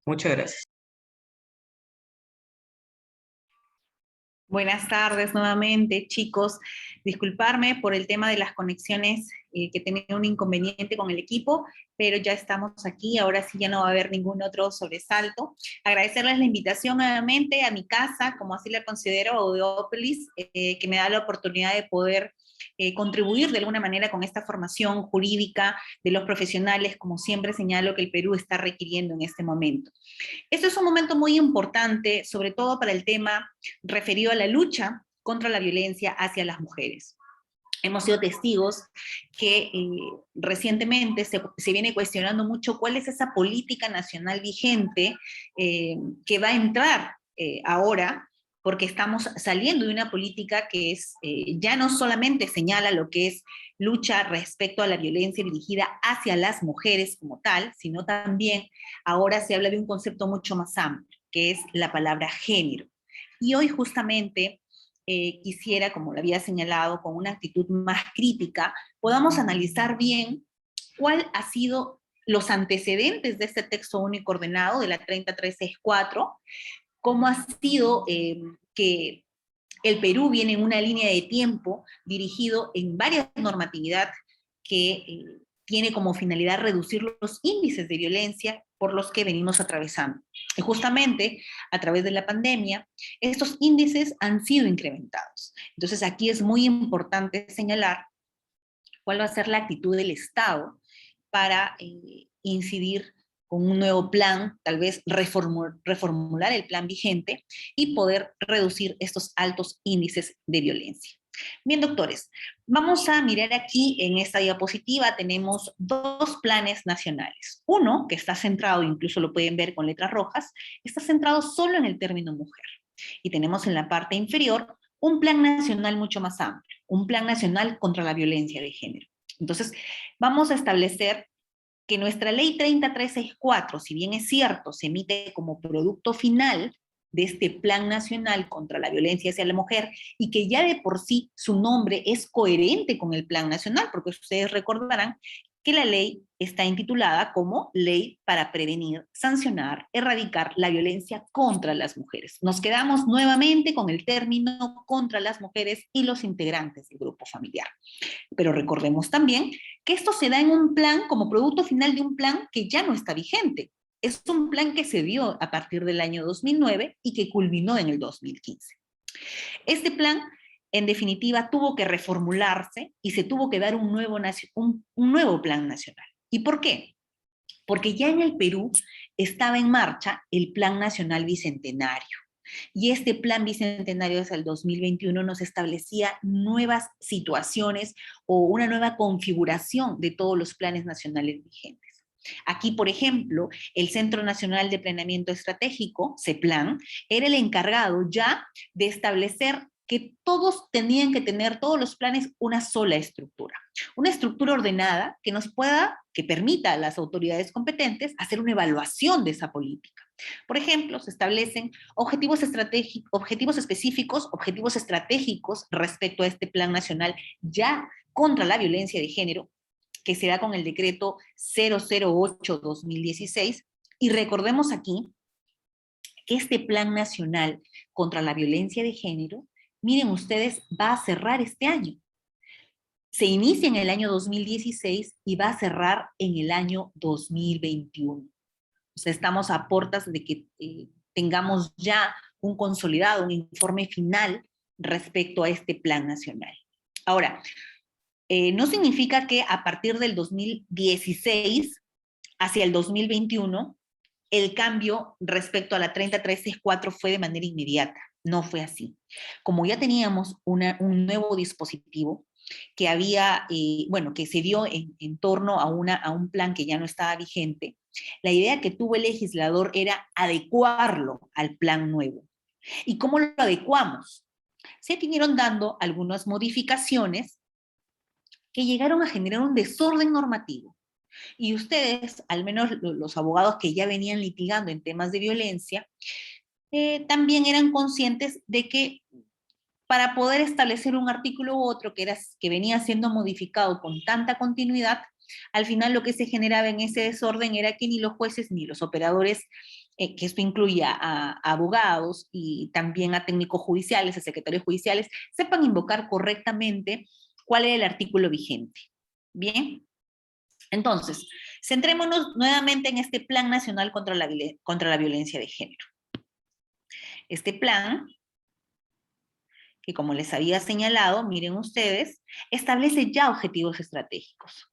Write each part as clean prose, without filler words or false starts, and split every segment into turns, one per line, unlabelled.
Muchas gracias.
Buenas tardes nuevamente, chicos. Disculparme por el tema de las conexiones, que tenía un inconveniente con el equipo, pero ya estamos aquí. Ahora sí ya no va a haber ningún otro sobresalto. Agradecerles la invitación nuevamente a mi casa, como así la considero, Audiopolis, que me da la oportunidad de poder contribuir de alguna manera con esta formación jurídica de los profesionales, como siempre señalo que el Perú está requiriendo en este momento. Este es un momento muy importante, sobre todo para el tema referido a la lucha contra la violencia hacia las mujeres. Hemos sido testigos que recientemente se viene cuestionando mucho cuál es esa política nacional vigente que va a entrar ahora, porque estamos saliendo de una política que es, ya no solamente señala lo que es lucha respecto a la violencia dirigida hacia las mujeres como tal, sino también ahora se habla de un concepto mucho más amplio, que es la palabra género. Y hoy justamente quisiera, como lo había señalado, con una actitud más crítica, podamos analizar bien cuál ha sido los antecedentes de este texto único ordenado de la 30364, cómo ha sido que el Perú viene en una línea de tiempo dirigido en varias normatividad que tiene como finalidad reducir los índices de violencia por los que venimos atravesando. Y justamente a través de la pandemia, estos índices han sido incrementados. Entonces aquí es muy importante señalar cuál va a ser la actitud del Estado para incidir con un nuevo plan, tal vez reformular el plan vigente y poder reducir estos altos índices de violencia. Bien, doctores, vamos a mirar aquí en esta diapositiva, tenemos dos planes nacionales. Uno, que está centrado, incluso lo pueden ver con letras rojas, está centrado solo en el término mujer. Y tenemos en la parte inferior un plan nacional mucho más amplio, un plan nacional contra la violencia de género. Entonces, vamos a establecer que nuestra ley 30364, si bien es cierto, se emite como producto final de este Plan Nacional contra la Violencia hacia la Mujer, y que ya de por sí su nombre es coherente con el Plan Nacional, porque ustedes recordarán que la ley está intitulada como Ley para Prevenir, Sancionar, Erradicar la Violencia contra las Mujeres. Nos quedamos nuevamente con el término contra las mujeres y los integrantes del grupo familiar. Pero recordemos también que esto se da en un plan como producto final de un plan que ya no está vigente. Es un plan que se dio a partir del año 2009 y que culminó en el 2015. Este plan, en definitiva, tuvo que reformularse y se tuvo que dar un nuevo plan nacional. ¿Y por qué? Porque ya en el Perú estaba en marcha el Plan Nacional Bicentenario. Y este plan bicentenario hasta el 2021 nos establecía nuevas situaciones o una nueva configuración de todos los planes nacionales vigentes. Aquí, por ejemplo, el Centro Nacional de Planeamiento Estratégico, CEPLAN, era el encargado ya de establecer que todos tenían que tener, todos los planes, una sola estructura. Una estructura ordenada que permita a las autoridades competentes hacer una evaluación de esa política. Por ejemplo, se establecen objetivos específicos, objetivos estratégicos respecto a este plan nacional ya contra la violencia de género, que se da con el decreto 008-2016. Y recordemos aquí que este plan nacional contra la violencia de género, miren ustedes, va a cerrar este año. Se inicia en el año 2016 y va a cerrar en el año 2021. O sea, estamos a puertas de que tengamos ya un consolidado, un informe final respecto a este plan nacional. Ahora, no significa que a partir del 2016 hacia el 2021 el cambio respecto a la 30364 fue de manera inmediata. No fue así. Como ya teníamos un nuevo dispositivo que había, que se dio en torno a un plan que ya no estaba vigente, la idea que tuvo el legislador era adecuarlo al plan nuevo. ¿Y cómo lo adecuamos? Se vinieron dando algunas modificaciones que llegaron a generar un desorden normativo. Y ustedes, al menos los abogados que ya venían litigando en temas de violencia, también eran conscientes de que para poder establecer un artículo u otro que venía siendo modificado con tanta continuidad, al final lo que se generaba en ese desorden era que ni los jueces ni los operadores que esto incluye a abogados y también a técnicos judiciales, a secretarios judiciales, sepan invocar correctamente cuál es el artículo vigente. Bien, entonces, centrémonos nuevamente en este Plan Nacional contra la Violencia de Género. Este plan, que como les había señalado, miren ustedes, establece ya objetivos estratégicos.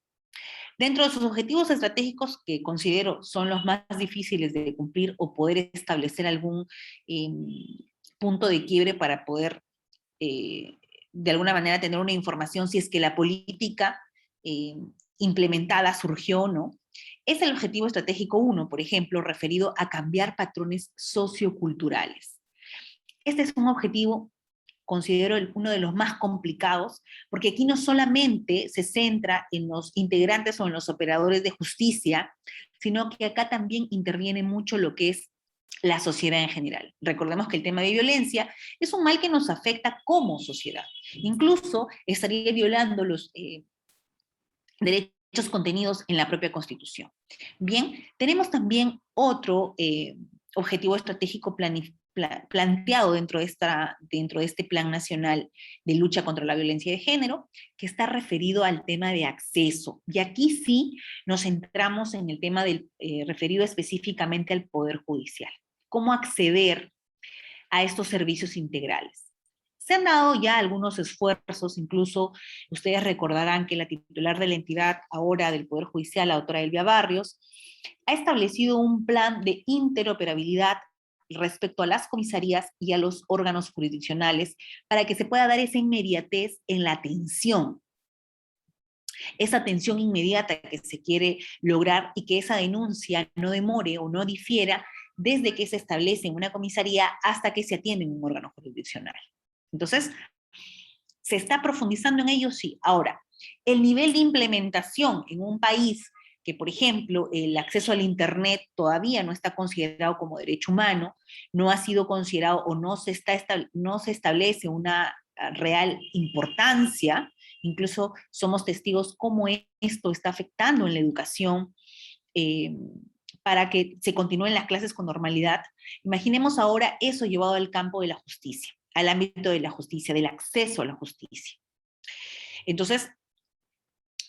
Dentro de sus objetivos estratégicos, que considero son los más difíciles de cumplir o poder establecer algún punto de quiebre para poder, de alguna manera, tener una información si es que la política implementada surgió o no, es el objetivo estratégico 1, por ejemplo, referido a cambiar patrones socioculturales. Este es un objetivo, considero uno de los más complicados, porque aquí no solamente se centra en los integrantes o en los operadores de justicia, sino que acá también interviene mucho lo que es la sociedad en general. Recordemos que el tema de violencia es un mal que nos afecta como sociedad. Incluso estaría violando los derechos contenidos en la propia Constitución. Bien, tenemos también otro objetivo estratégico planteado dentro de este Plan Nacional de Lucha contra la Violencia de Género, que está referido al tema de acceso. Y aquí sí nos centramos en el tema referido específicamente al Poder Judicial. ¿Cómo acceder a estos servicios integrales? Se han dado ya algunos esfuerzos, incluso ustedes recordarán que la titular de la entidad ahora del Poder Judicial, la doctora Elvia Barrios, ha establecido un plan de interoperabilidad respecto a las comisarías y a los órganos jurisdiccionales para que se pueda dar esa inmediatez en la atención, esa atención inmediata que se quiere lograr y que esa denuncia no demore o no difiera desde que se establece en una comisaría hasta que se atiende en un órgano jurisdiccional. Entonces, ¿se está profundizando en ello? Sí. Ahora, el nivel de implementación en un país que, por ejemplo, el acceso al Internet todavía no está considerado como derecho humano, no ha sido considerado o no se establece una real importancia, incluso somos testigos cómo esto está afectando en la educación, para que se continúen las clases con normalidad. Imaginemos ahora eso llevado al campo de la justicia, al ámbito de la justicia, del acceso a la justicia. Entonces,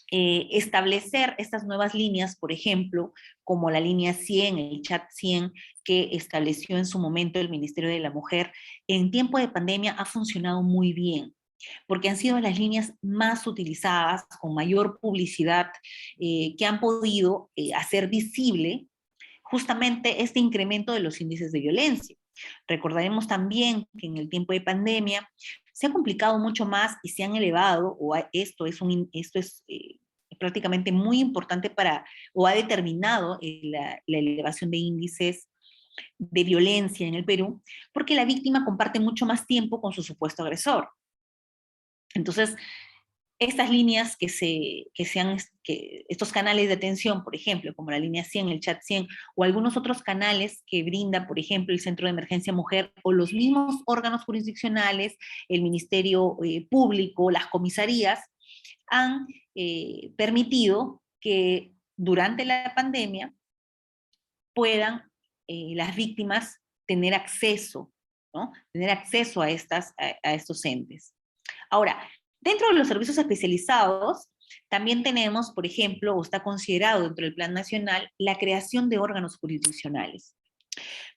establecer estas nuevas líneas, por ejemplo, como la línea 100, el chat 100, que estableció en su momento el Ministerio de la Mujer, en tiempo de pandemia ha funcionado muy bien, porque han sido las líneas más utilizadas, con mayor publicidad, que han podido hacer visible justamente este incremento de los índices de violencia. Recordaremos también que en el tiempo de pandemia se ha complicado mucho más y se han elevado, o esto es prácticamente muy importante o ha determinado la elevación de índices de violencia en el Perú, porque la víctima comparte mucho más tiempo con su supuesto agresor. Entonces, estas líneas estos canales de atención, por ejemplo, como la línea 100, el chat 100, o algunos otros canales que brinda, por ejemplo, el Centro de Emergencia Mujer, o los mismos órganos jurisdiccionales, el Ministerio Público, las comisarías, han permitido que durante la pandemia puedan las víctimas tener acceso, ¿no? Tener acceso a estos entes. Ahora, dentro de los servicios especializados, también tenemos, por ejemplo, o está considerado dentro del Plan Nacional, la creación de órganos jurisdiccionales.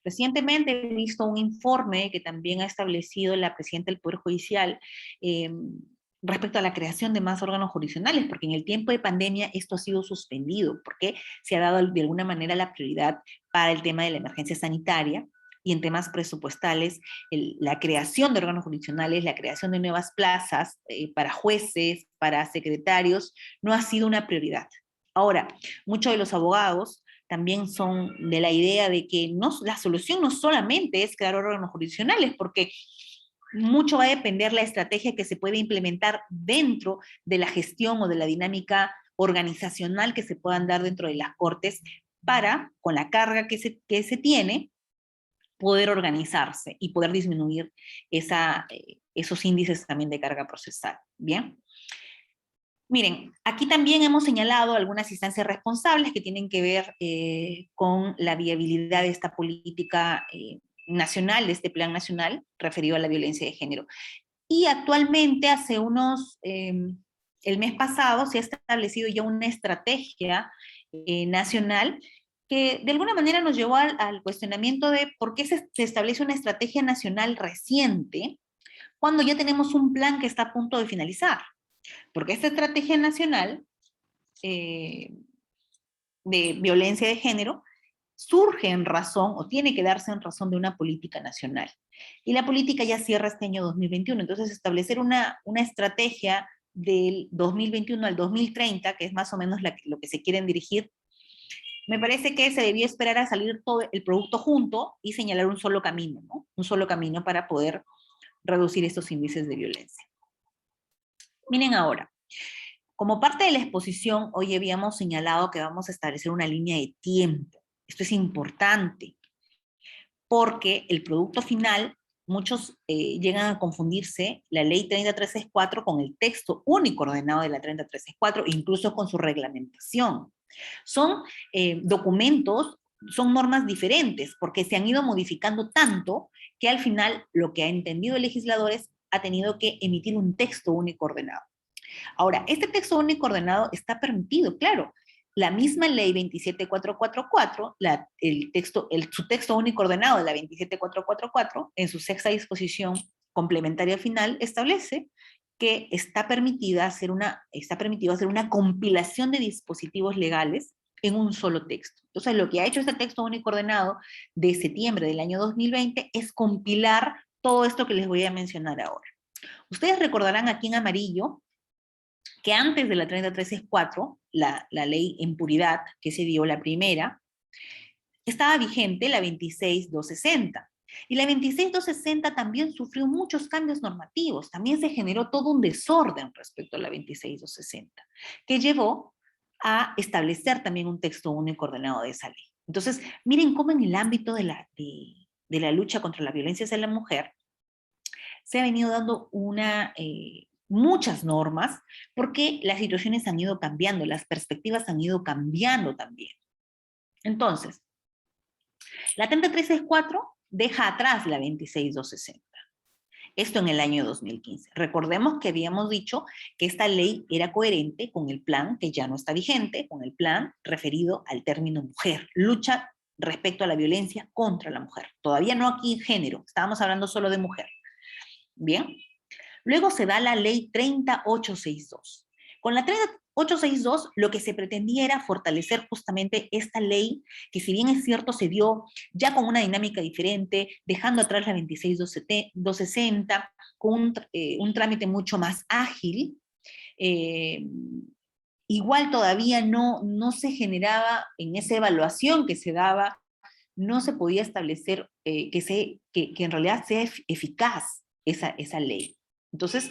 Recientemente he visto un informe que también ha establecido la presidenta del Poder Judicial respecto a la creación de más órganos jurisdiccionales, porque en el tiempo de pandemia esto ha sido suspendido, porque se ha dado de alguna manera la prioridad para el tema de la emergencia sanitaria, y en temas presupuestales, la creación de órganos jurisdiccionales, la creación de nuevas plazas para jueces, para secretarios, no ha sido una prioridad. Ahora, muchos de los abogados también son de la idea de que la solución no solamente es crear órganos jurisdiccionales, porque mucho va a depender la estrategia que se puede implementar dentro de la gestión o de la dinámica organizacional que se puedan dar dentro de las cortes para, con la carga que se tiene, poder organizarse y poder disminuir esos índices también de carga procesal. Bien. Miren, aquí también hemos señalado algunas instancias responsables que tienen que ver con la viabilidad de esta política nacional, de este plan nacional referido a la violencia de género. Y actualmente, el mes pasado, se ha establecido ya una estrategia nacional que de alguna manera nos llevó al cuestionamiento de por qué se establece una estrategia nacional reciente cuando ya tenemos un plan que está a punto de finalizar. Porque esta estrategia nacional eh, de violencia de género surge en razón o tiene que darse en razón de una política nacional. Y la política ya cierra este año 2021, entonces establecer una estrategia del 2021 al 2030, que es más o menos lo que se quieren dirigir, me parece que se debió esperar a salir todo el producto junto y señalar un solo camino, ¿no? Un solo camino para poder reducir estos índices de violencia. Miren ahora, como parte de la exposición, hoy habíamos señalado que vamos a establecer una línea de tiempo. Esto es importante, porque el producto final, muchos llegan a confundirse la ley 30364 con el texto único ordenado de la 30364, incluso con su reglamentación. Son documentos, son normas diferentes, porque se han ido modificando tanto que al final lo que ha entendido el legislador es ha tenido que emitir un texto único ordenado. Ahora, este texto único ordenado está permitido, claro. La misma ley 27444, su texto único ordenado de la 27444, en su sexta disposición complementaria final, establece que está permitido hacer una compilación de dispositivos legales en un solo texto. Entonces, lo que ha hecho este texto único ordenado de septiembre del año 2020 es compilar todo esto que les voy a mencionar ahora. Ustedes recordarán aquí en amarillo que antes de la 30364, la ley en puridad que se dio, la primera, estaba vigente la 26260. Y la 26260 también sufrió muchos cambios normativos, también se generó todo un desorden respecto a la 26260, que llevó a establecer también un texto único ordenado de esa ley. Entonces, miren cómo en el ámbito de la lucha contra la violencia hacia la mujer se ha venido dando muchas normas, porque las situaciones han ido cambiando, las perspectivas han ido cambiando también. Entonces, la 30364 deja atrás la 26260. Esto en el año 2015. Recordemos que habíamos dicho que esta ley era coherente con el plan, que ya no está vigente, con el plan referido al término mujer, lucha respecto a la violencia contra la mujer. Todavía no aquí en género, estábamos hablando solo de mujer. Bien. Luego se da la ley 30862. Con la 30862 lo que se pretendía era fortalecer justamente esta ley, que si bien es cierto se dio ya con una dinámica diferente, dejando atrás la 26260, con un trámite mucho más ágil, igual todavía no se generaba en esa evaluación que se daba, no se podía establecer que en realidad sea eficaz esa ley. Entonces,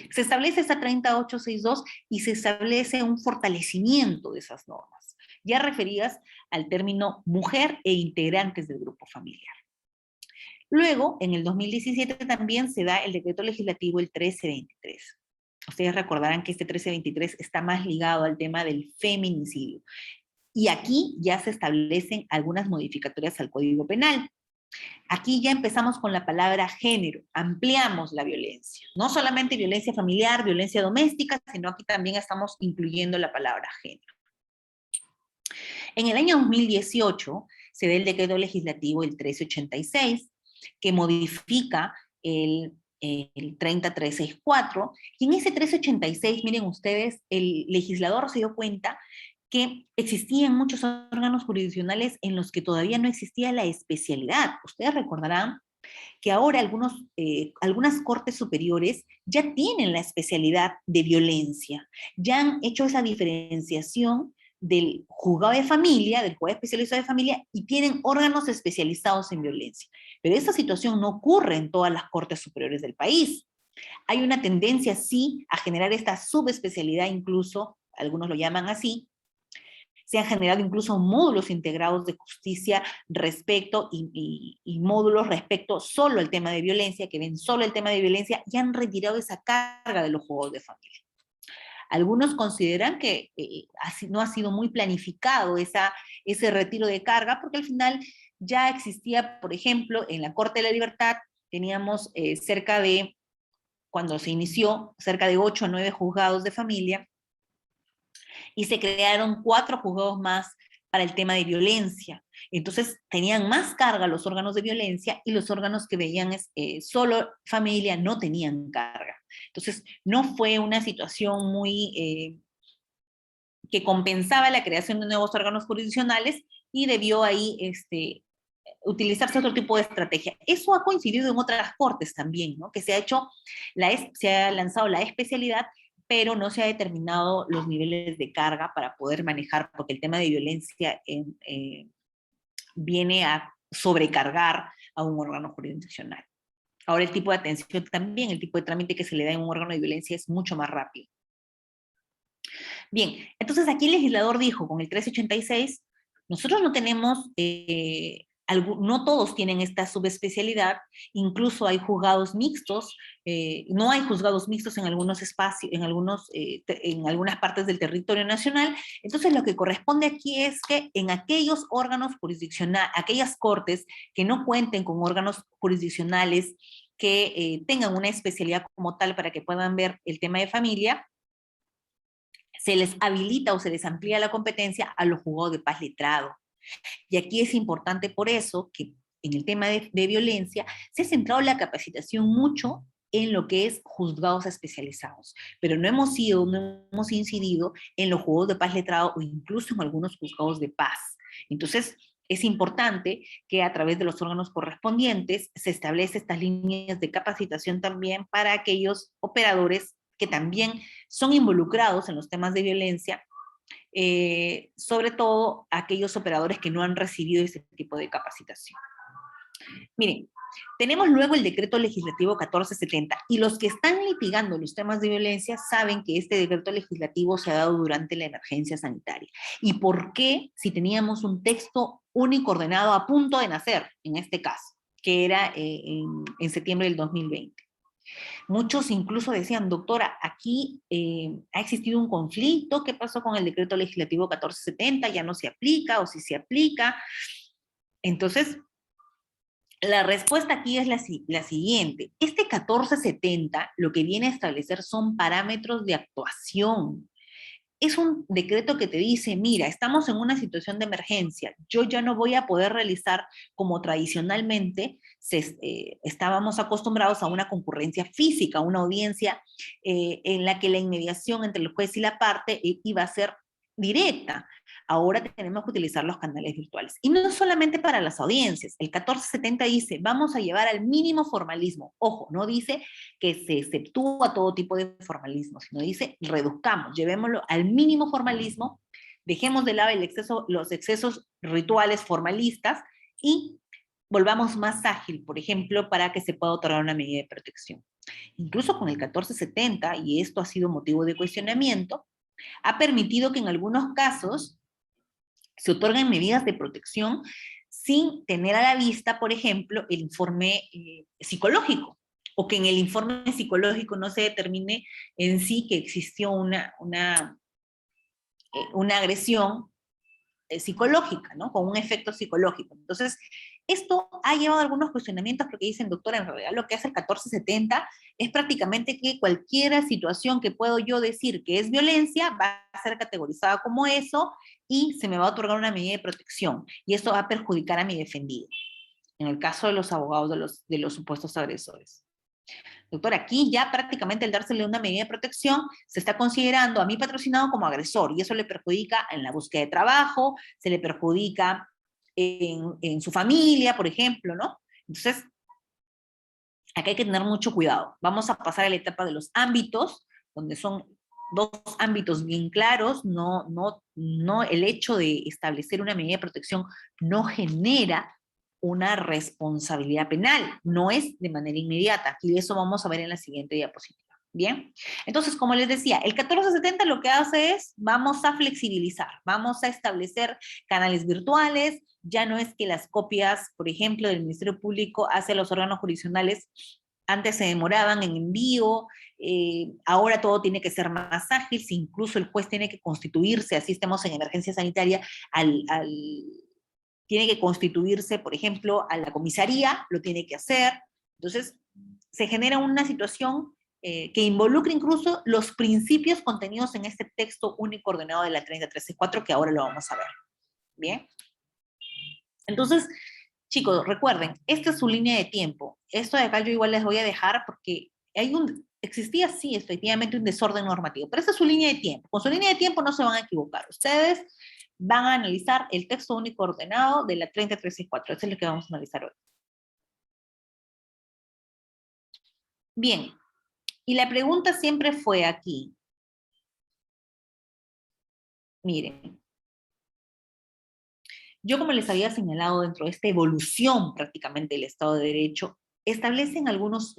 se establece esa 30862 y se establece un fortalecimiento de esas normas, ya referidas al término mujer e integrantes del grupo familiar. Luego, en el 2017 también se da el decreto legislativo el 1323. Ustedes recordarán que este 1323 está más ligado al tema del feminicidio. Y aquí ya se establecen algunas modificatorias al Código Penal. Aquí ya empezamos con la palabra género, ampliamos la violencia. No solamente violencia familiar, violencia doméstica, sino aquí también estamos incluyendo la palabra género. En el año 2018 se da el decreto legislativo el 1386, que modifica el 30364, y en ese 1386, miren ustedes, el legislador se dio cuenta que existían muchos órganos jurisdiccionales en los que todavía no existía la especialidad. Ustedes recordarán que ahora algunas cortes superiores ya tienen la especialidad de violencia, ya han hecho esa diferenciación del juzgado de familia, del juez especializado de familia, y tienen órganos especializados en violencia. Pero esta situación no ocurre en todas las cortes superiores del país. Hay una tendencia, sí, a generar esta subespecialidad, incluso, algunos lo llaman así. Se han generado incluso módulos integrados de justicia respecto y módulos respecto solo al tema de violencia, que ven solo el tema de violencia y han retirado esa carga de los juzgados de familia. Algunos consideran que no ha sido muy planificado ese retiro de carga, porque al final ya existía, por ejemplo, en la Corte de la Libertad, teníamos cuando se inició, cerca de 8 o 9 juzgados de familia, y se crearon 4 juzgados más para el tema de violencia. Entonces tenían más carga los órganos de violencia y los órganos que veían solo familia no tenían carga. Entonces no fue una situación muy que compensaba la creación de nuevos órganos jurisdiccionales y debió ahí utilizarse otro tipo de estrategia. Eso ha coincidido en otras cortes también, ¿no? Que se ha lanzado la especialidad, pero no se ha determinado los niveles de carga para poder manejar, porque el tema de violencia viene a sobrecargar a un órgano jurisdiccional. Ahora el tipo de atención también, el tipo de trámite que se le da en un órgano de violencia es mucho más rápido. Bien, entonces aquí el legislador dijo con el 1386, nosotros no tenemos, no todos tienen esta subespecialidad, incluso hay juzgados mixtos, no hay juzgados mixtos en algunos espacios, en algunas partes del territorio nacional. Entonces lo que corresponde aquí es que en aquellos órganos jurisdiccionales, aquellas cortes que no cuenten con órganos jurisdiccionales que tengan una especialidad como tal para que puedan ver el tema de familia, se les habilita o se les amplía la competencia a los juzgados de paz letrado. Y aquí es importante por eso que en el tema de violencia se ha centrado la capacitación mucho en lo que es juzgados especializados, pero no hemos incidido en los juzgados de paz letrado o incluso en algunos juzgados de paz. Entonces, es importante que a través de los órganos correspondientes se establezcan estas líneas de capacitación también para aquellos operadores que también son involucrados en los temas de violencia, sobre todo aquellos operadores que no han recibido ese tipo de capacitación. Miren, tenemos luego el decreto legislativo 1470, y los que están litigando los temas de violencia saben que este decreto legislativo se ha dado durante la emergencia sanitaria. ¿Y por qué si teníamos un texto único ordenado a punto de nacer, en este caso, que era en septiembre del 2020? Muchos incluso decían, doctora, aquí ha existido un conflicto, ¿qué pasó con el decreto legislativo 1470? ¿Ya no se aplica o si se aplica? Entonces, la respuesta aquí es la siguiente. Este 1470 lo que viene a establecer son parámetros de actuación. Es un decreto que te dice, mira, estamos en una situación de emergencia, yo ya no voy a poder realizar como tradicionalmente estábamos acostumbrados a una concurrencia física, una audiencia en la que la inmediación entre el juez y la parte iba a ser directa. Ahora tenemos que utilizar los canales virtuales. Y no solamente para las audiencias. El 1470 dice, vamos a llevar al mínimo formalismo. Ojo, no dice que se exceptúa todo tipo de formalismo, sino dice, reduzcamos, llevémoslo al mínimo formalismo, dejemos de lado los excesos rituales formalistas y volvamos más ágil, por ejemplo, para que se pueda otorgar una medida de protección. Incluso con el 1470, y esto ha sido motivo de cuestionamiento, ha permitido que en algunos casos se otorguen medidas de protección sin tener a la vista, por ejemplo, el informe psicológico, o que en el informe psicológico no se determine en sí que existió una agresión psicológica, ¿no? Con un efecto psicológico. Entonces, esto ha llevado a algunos cuestionamientos porque dicen, doctora, en realidad lo que hace el 1470 es prácticamente que cualquier situación que puedo yo decir que es violencia va a ser categorizada como eso y se me va a otorgar una medida de protección. Y esto va a perjudicar a mi defendido, en el caso de los abogados de los supuestos agresores. Doctor, aquí ya prácticamente el dársele una medida de protección se está considerando a mi patrocinado como agresor y eso le perjudica en la búsqueda de trabajo, se le perjudica en su familia, por ejemplo, ¿no? Entonces, acá hay que tener mucho cuidado. Vamos a pasar a la etapa de los ámbitos, donde son dos ámbitos bien claros, no el hecho de establecer una medida de protección no genera una responsabilidad penal, no es de manera inmediata, y eso vamos a ver en la siguiente diapositiva. Bien, entonces, como les decía, el 1470 lo que hace es, vamos a flexibilizar, vamos a establecer canales virtuales, ya no es que las copias, por ejemplo, del Ministerio Público hacia los órganos jurisdiccionales Antes se demoraban en envío, ahora todo tiene que ser más ágil, si incluso el juez tiene que constituirse, así estemos en emergencia sanitaria, tiene que constituirse, por ejemplo, a la comisaría, lo tiene que hacer. Entonces, se genera una situación que involucra incluso los principios contenidos en este texto único ordenado de la 3034, que ahora lo vamos a ver. Bien. Entonces, chicos, recuerden, esta es su línea de tiempo. Esto de acá yo igual les voy a dejar porque existía sí, efectivamente, un desorden normativo, pero esta es su línea de tiempo. Con su línea de tiempo no se van a equivocar. Ustedes van a analizar el texto único ordenado de la 3034. Eso es lo que vamos a analizar hoy. Bien, y la pregunta siempre fue aquí. Miren, yo como les había señalado dentro de esta evolución prácticamente del Estado de Derecho, se establecen algunos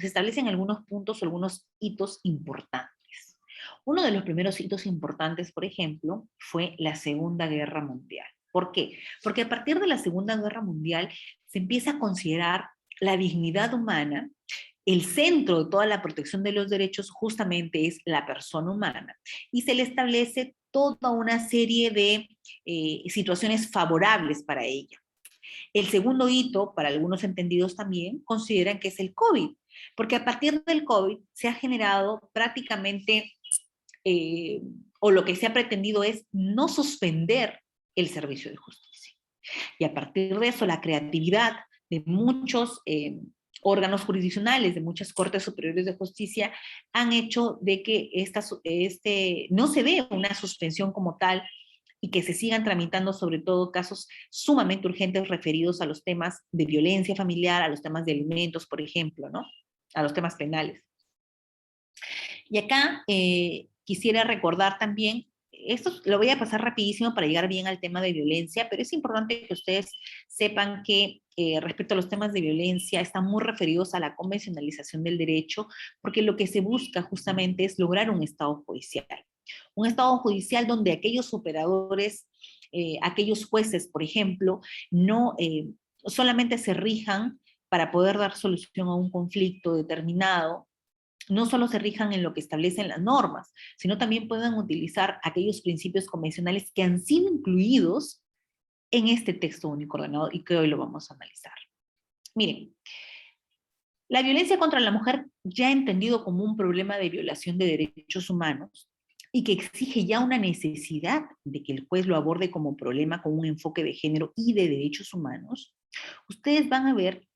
puntos o algunos hitos importantes. Uno de los primeros hitos importantes, por ejemplo, fue la Segunda Guerra Mundial. ¿Por qué? Porque a partir de la Segunda Guerra Mundial se empieza a considerar la dignidad humana. El centro de toda la protección de los derechos justamente es la persona humana y se le establece toda una serie de situaciones favorables para ella. El segundo hito, para algunos entendidos también, consideran que es el COVID, porque a partir del COVID se ha generado prácticamente, o lo que se ha pretendido es no suspender el servicio de justicia. Y a partir de eso, la creatividad de muchos órganos jurisdiccionales, de muchas cortes superiores de justicia, han hecho de que no se dé una suspensión como tal y que se sigan tramitando sobre todo casos sumamente urgentes referidos a los temas de violencia familiar, a los temas de alimentos, por ejemplo, ¿no? A los temas penales. Y acá quisiera recordar también, esto lo voy a pasar rapidísimo para llegar bien al tema de violencia, pero es importante que ustedes sepan que respecto a los temas de violencia están muy referidos a la convencionalización del derecho, porque lo que se busca justamente es lograr un Estado judicial. Un Estado judicial donde aquellos operadores, aquellos jueces, por ejemplo, no solamente se rijan para poder dar solución a un conflicto determinado, no solo se rijan en lo que establecen las normas, sino también puedan utilizar aquellos principios convencionales que han sido incluidos en este texto único ordenado y que hoy lo vamos a analizar. Miren, la violencia contra la mujer, ya entendido como un problema de violación de derechos humanos y que exige ya una necesidad de que el juez lo aborde como problema con un enfoque de género y de derechos humanos, ustedes van a ver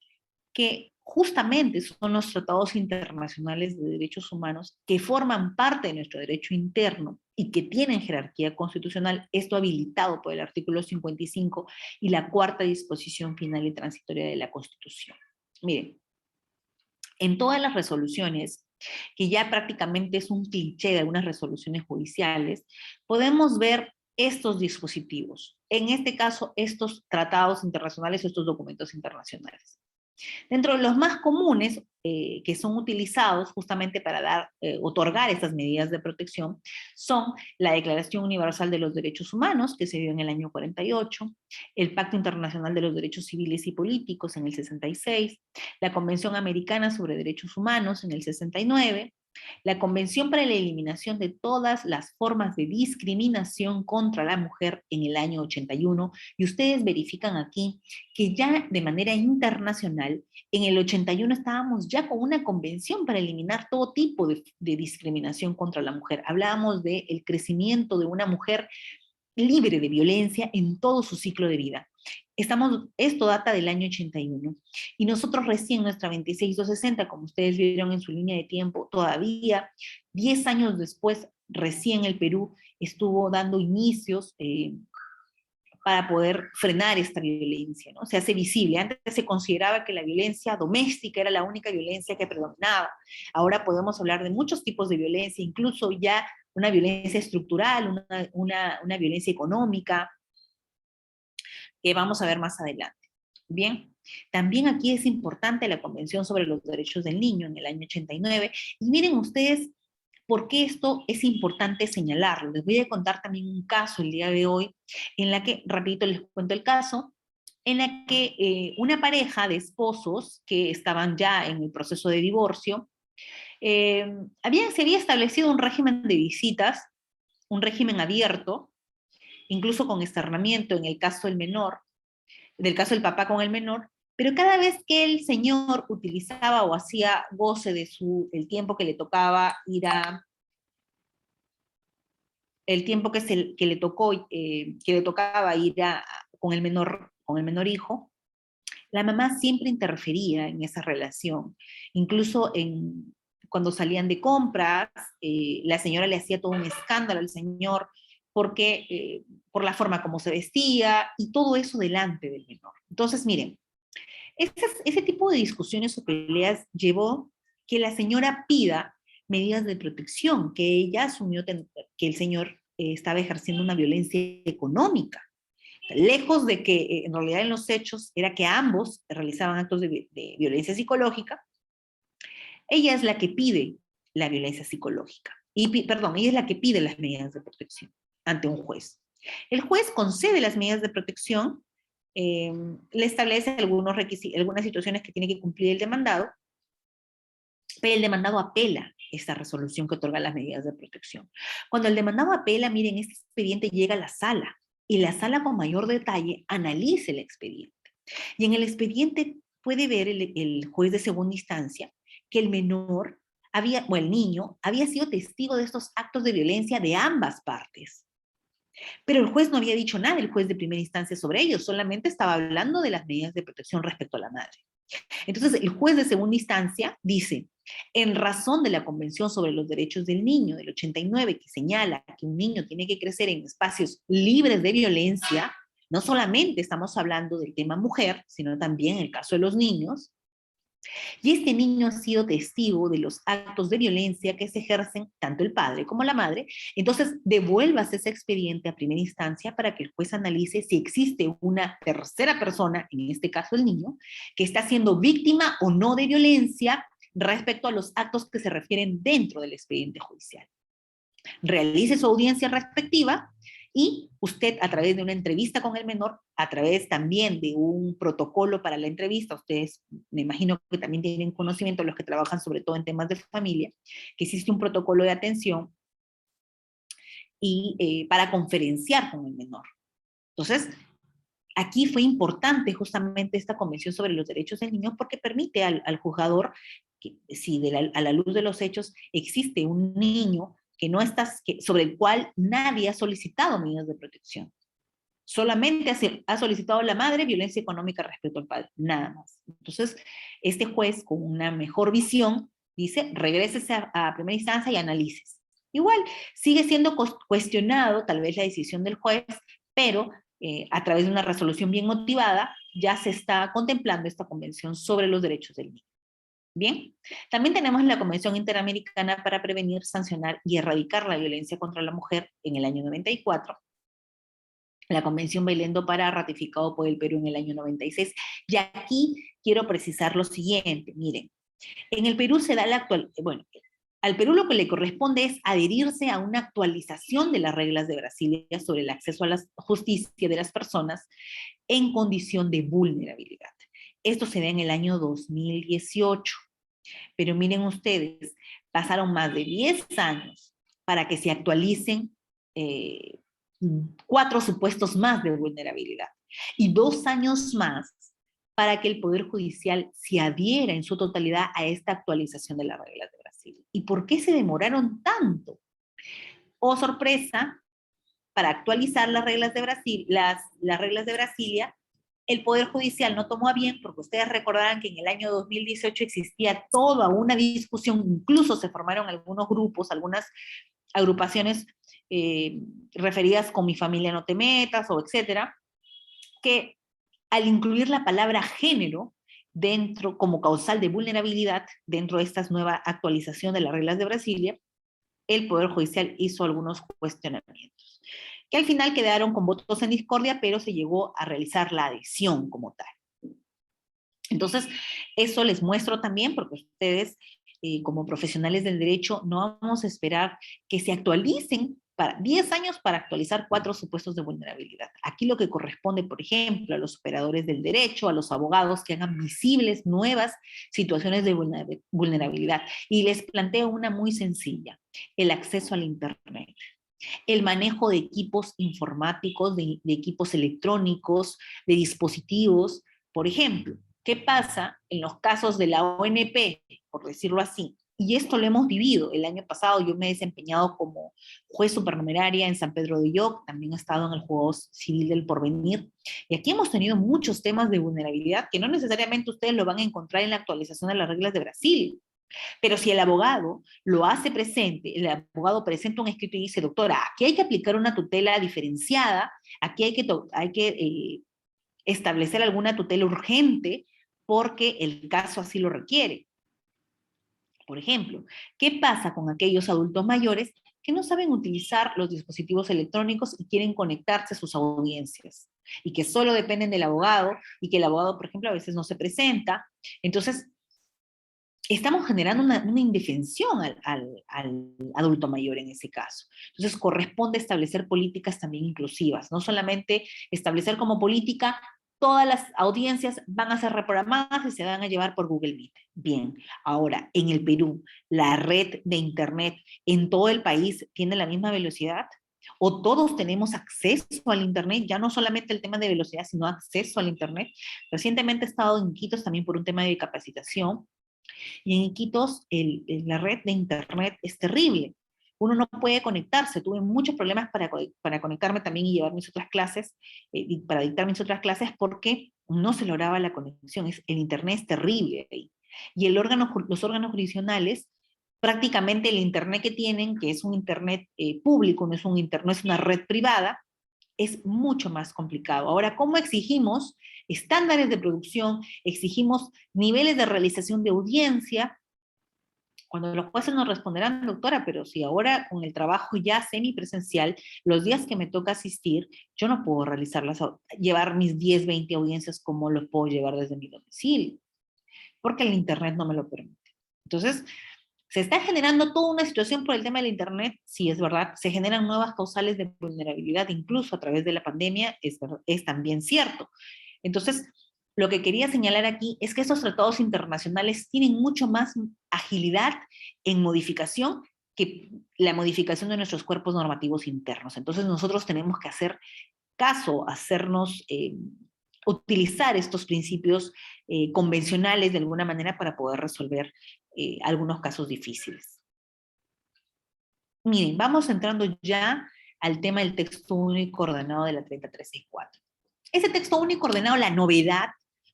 que justamente son los tratados internacionales de derechos humanos que forman parte de nuestro derecho interno y que tienen jerarquía constitucional, esto habilitado por el artículo 55 y la cuarta disposición final y transitoria de la Constitución. Miren, en todas las resoluciones, que ya prácticamente es un cliché de algunas resoluciones judiciales, podemos ver estos dispositivos, en este caso estos tratados internacionales, estos documentos internacionales. Dentro de los más comunes que son utilizados justamente para otorgar estas medidas de protección son la Declaración Universal de los Derechos Humanos, que se dio en el año 48, el Pacto Internacional de los Derechos Civiles y Políticos en el 66, la Convención Americana sobre Derechos Humanos en el 69, la Convención para la Eliminación de todas las formas de discriminación contra la mujer en el año 81, y ustedes verifican aquí que ya de manera internacional, en el 81 estábamos ya con una convención para eliminar todo tipo de discriminación contra la mujer. Hablábamos del crecimiento de una mujer libre de violencia en todo su ciclo de vida. Esto data del año 81. Y nosotros recién, nuestra 26260, como ustedes vieron en su línea de tiempo, todavía 10 años después, recién el Perú estuvo dando inicios para poder frenar esta violencia, ¿no? Se hace visible. Antes se consideraba que la violencia doméstica era la única violencia que predominaba. Ahora podemos hablar de muchos tipos de violencia, incluso ya una violencia estructural, una violencia económica, que vamos a ver más adelante. Bien, también aquí es importante la Convención sobre los Derechos del Niño en el año 89, y miren ustedes por qué esto es importante señalarlo. Les voy a contar también un caso el día de hoy, en la que, rapidito les cuento el caso, en la que una pareja de esposos que estaban ya en el proceso de divorcio, se había establecido un régimen de visitas, un régimen abierto, incluso con externamiento en el caso del menor, del caso del papá con el menor, pero cada vez que el señor utilizaba o hacía goce de el tiempo que le tocaba ir a, el tiempo que le tocó, que le tocaba ir con el menor hijo, la mamá siempre interfería en esa relación, incluso cuando salían de compras, la señora le hacía todo un escándalo al señor porque, por la forma como se vestía y todo eso delante del menor. Entonces, miren, ese tipo de discusiones o peleas llevó que la señora pida medidas de protección, que ella asumió que el señor estaba ejerciendo una violencia económica. Lejos de que en realidad en los hechos era que ambos realizaban actos de violencia psicológica, ella es la que pide la violencia psicológica. Perdón, ella es la que pide las medidas de protección ante un juez. El juez concede las medidas de protección, le establece algunas situaciones que tiene que cumplir el demandado, pero el demandado apela esta resolución que otorga las medidas de protección. Cuando el demandado apela, miren, este expediente llega a la sala, y la sala con mayor detalle analice el expediente. Y en el expediente puede ver el juez de segunda instancia que el menor o el niño había sido testigo de estos actos de violencia de ambas partes. Pero el juez no había dicho nada, el juez de primera instancia, sobre ello, solamente estaba hablando de las medidas de protección respecto a la madre. Entonces, el juez de segunda instancia dice, en razón de la Convención sobre los Derechos del Niño del 89, que señala que un niño tiene que crecer en espacios libres de violencia, no solamente estamos hablando del tema mujer, sino también en el caso de los niños, y este niño ha sido testigo de los actos de violencia que se ejercen tanto el padre como la madre, entonces devuélvase ese expediente a primera instancia para que el juez analice si existe una tercera persona, en este caso el niño, que está siendo víctima o no de violencia respecto a los actos que se refieren dentro del expediente judicial. Realice su audiencia respectiva y usted, a través de una entrevista con el menor, a través también de un protocolo para la entrevista, ustedes me imagino que también tienen conocimiento, los que trabajan sobre todo en temas de familia, que existe un protocolo de atención y para conferenciar con el menor. Entonces, aquí fue importante justamente esta Convención sobre los Derechos del Niño porque permite al juzgador, que si a la luz de los hechos existe un niño sobre el cual nadie ha solicitado medidas de protección. Solamente ha solicitado la madre violencia económica respecto al padre, nada más. Entonces, este juez, con una mejor visión, dice, regrésese a primera instancia y analices. Igual, sigue siendo cuestionado tal vez la decisión del juez, pero a través de una resolución bien motivada, ya se está contemplando esta Convención sobre los Derechos del Niño. Bien, también tenemos la Convención Interamericana para Prevenir, Sancionar y Erradicar la Violencia contra la Mujer en el año 94, la Convención Belén do Pará, ratificado por el Perú en el año 96, y aquí quiero precisar lo siguiente, miren, en el Perú se da al Perú lo que le corresponde es adherirse a una actualización de las reglas de Brasilia sobre el acceso a la justicia de las personas en condición de vulnerabilidad. Esto se da en el año 2018. Pero miren ustedes, pasaron más de 10 años para que se actualicen 4 supuestos más de vulnerabilidad y 2 años más para que el Poder Judicial se adhiera en su totalidad a esta actualización de las reglas de Brasil. ¿Y por qué se demoraron tanto? Oh, sorpresa, para actualizar las reglas de Brasil, las reglas de Brasilia, el Poder Judicial no tomó a bien, porque ustedes recordarán que en el año 2018 existía toda una discusión, incluso se formaron algunos grupos, algunas agrupaciones referidas con Mi Familia No Te Metas, o etcétera, que al incluir la palabra género dentro, como causal de vulnerabilidad, dentro de esta nueva actualización de las reglas de Brasilia, el Poder Judicial hizo algunos cuestionamientos, que al final quedaron con votos en discordia, pero se llegó a realizar la adhesión como tal. Entonces, eso les muestro también, porque ustedes, como profesionales del derecho, no vamos a esperar que se actualicen 10 años para actualizar 4 supuestos de vulnerabilidad. Aquí lo que corresponde, por ejemplo, a los operadores del derecho, a los abogados que hagan visibles nuevas situaciones de vulnerabilidad. Y les planteo una muy sencilla: el acceso al Internet, el manejo de equipos informáticos, de equipos electrónicos, de dispositivos. Por ejemplo, ¿qué pasa en los casos de la ONP, por decirlo así? Y esto lo hemos vivido. El año pasado yo me he desempeñado como juez supernumeraria en San Pedro de Uyoc, también he estado en el Juzgado Civil del Porvenir, y aquí hemos tenido muchos temas de vulnerabilidad que no necesariamente ustedes lo van a encontrar en la actualización de las reglas de Brasil. Pero si el abogado lo hace presente, el abogado presenta un escrito y dice: doctora, aquí hay que aplicar una tutela diferenciada, aquí hay que establecer alguna tutela urgente porque el caso así lo requiere. Por ejemplo, ¿qué pasa con aquellos adultos mayores que no saben utilizar los dispositivos electrónicos y quieren conectarse a sus audiencias? Y que solo dependen del abogado, y que el abogado, por ejemplo, a veces no se presenta. Entonces, estamos generando una indefensión al adulto mayor en ese caso. Entonces, corresponde establecer políticas también inclusivas, no solamente establecer como política todas las audiencias van a ser reprogramadas y se van a llevar por Google Meet. Bien, ahora, en el Perú, ¿la red de Internet en todo el país tiene la misma velocidad? ¿O todos tenemos acceso al Internet? Ya no solamente el tema de velocidad, sino acceso al Internet. Recientemente he estado en Iquitos también por un tema de capacitación, y en Iquitos la red de Internet es terrible. Uno no puede conectarse. Tuve muchos problemas para conectarme también y llevar mis otras clases, y para dictar mis otras clases, porque no se lograba la conexión. El Internet es terrible ahí. Y los órganos jurisdiccionales, prácticamente el Internet que tienen, que es un Internet público, no es una red privada, es mucho más complicado. Ahora, ¿cómo exigimos estándares de producción, exigimos niveles de realización de audiencia? Cuando los jueces nos responderán: doctora, pero si ahora con el trabajo ya semipresencial, los días que me toca asistir, yo no puedo llevar mis 10, 20 audiencias como los puedo llevar desde mi domicilio, porque el Internet no me lo permite. Entonces, ¿se está generando toda una situación por el tema del Internet? Sí, es verdad. Se generan nuevas causales de vulnerabilidad, incluso a través de la pandemia, es también cierto. Entonces, lo que quería señalar aquí es que estos tratados internacionales tienen mucho más agilidad en modificación que la modificación de nuestros cuerpos normativos internos. Entonces, nosotros tenemos que hacer caso, utilizar estos principios convencionales de alguna manera para poder resolver algunos casos difíciles. Miren, vamos entrando ya al tema del texto único ordenado de la 3364. Ese texto único ordenado, la novedad,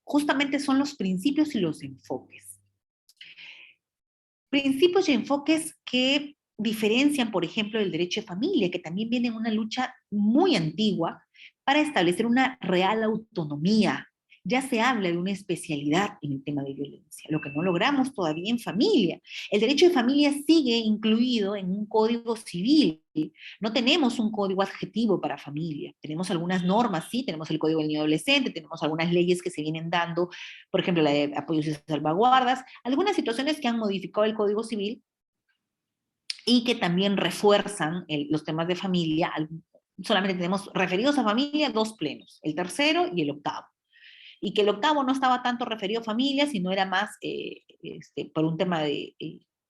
justamente son los principios y los enfoques. Principios y enfoques que diferencian, por ejemplo, el derecho de familia, que también viene en una lucha muy antigua para establecer una real autonomía. Ya se habla de una especialidad en el tema de violencia, lo que no logramos todavía en familia. El derecho de familia sigue incluido en un código civil. No tenemos un código adjetivo para familia. Tenemos algunas normas, sí, tenemos el Código del Niño Adolescente, tenemos algunas leyes que se vienen dando, por ejemplo, la de apoyos y salvaguardas, algunas situaciones que han modificado el Código Civil y que también refuerzan los temas de familia. Solamente tenemos referidos a familia 2 plenos, el tercero y el octavo. Y que el octavo no estaba tanto referido a familia, sino era más por un tema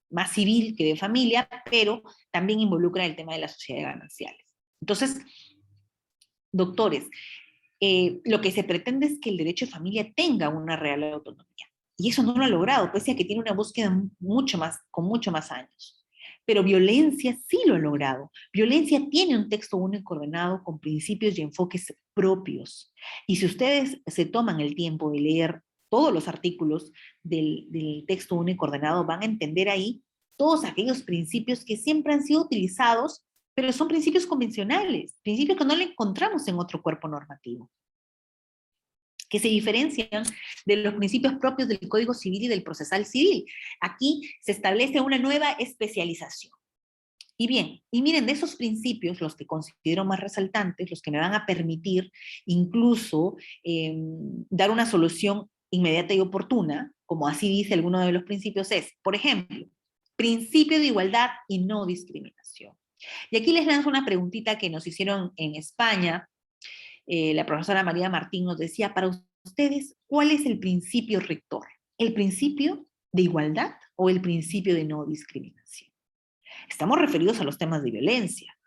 más civil que de familia, pero también involucra el tema de las sociedades gananciales. Entonces, doctores, lo que se pretende es que el derecho de familia tenga una real autonomía. Y eso no lo ha logrado, pese a que tiene una búsqueda con mucho más años. Pero violencia sí lo ha logrado. Violencia tiene un texto único ordenado con principios y enfoques propios. Y si ustedes se toman el tiempo de leer todos los artículos del texto único ordenado, van a entender ahí todos aquellos principios que siempre han sido utilizados, pero son principios convencionales, principios que no le encontramos en otro cuerpo normativo, que se diferencian de los principios propios del Código Civil y del procesal civil. Aquí se establece una nueva especialización. Y bien, y miren, de esos principios, los que considero más resaltantes, los que me van a permitir incluso dar una solución inmediata y oportuna, como así dice alguno de los principios, es, por ejemplo, principio de igualdad y no discriminación. Y aquí les lanzo una preguntita que nos hicieron en España. La profesora María Martín nos decía, para ustedes, ¿cuál es el principio rector? ¿El principio de igualdad o el principio de no discriminación? Estamos referidos a los temas de violencia.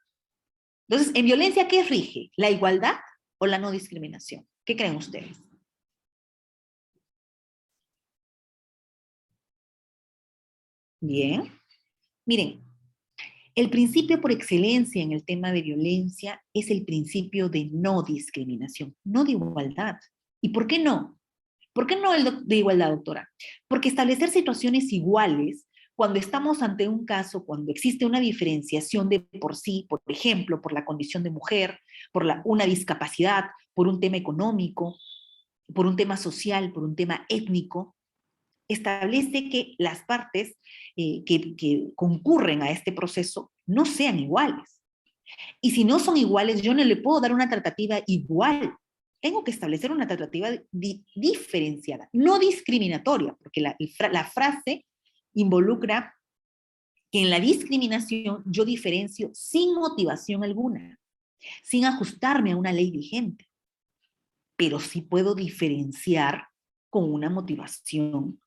Entonces, ¿en violencia qué rige? ¿La igualdad o la no discriminación? ¿Qué creen ustedes? Bien. Miren, el principio por excelencia en el tema de violencia es el principio de no discriminación, no de igualdad. ¿Y por qué no? ¿Por qué no el de igualdad, doctora? Porque establecer situaciones iguales cuando estamos ante un caso, cuando existe una diferenciación de por sí, por ejemplo, por la condición de mujer, por una discapacidad, por un tema económico, por un tema social, por un tema étnico, establece que las partes que concurren a este proceso no sean iguales. Y si no son iguales, yo no le puedo dar una tratativa igual. Tengo que establecer una tratativa diferenciada, no discriminatoria, porque la frase involucra que en la discriminación yo diferencio sin motivación alguna, sin ajustarme a una ley vigente, pero sí puedo diferenciar con una motivación.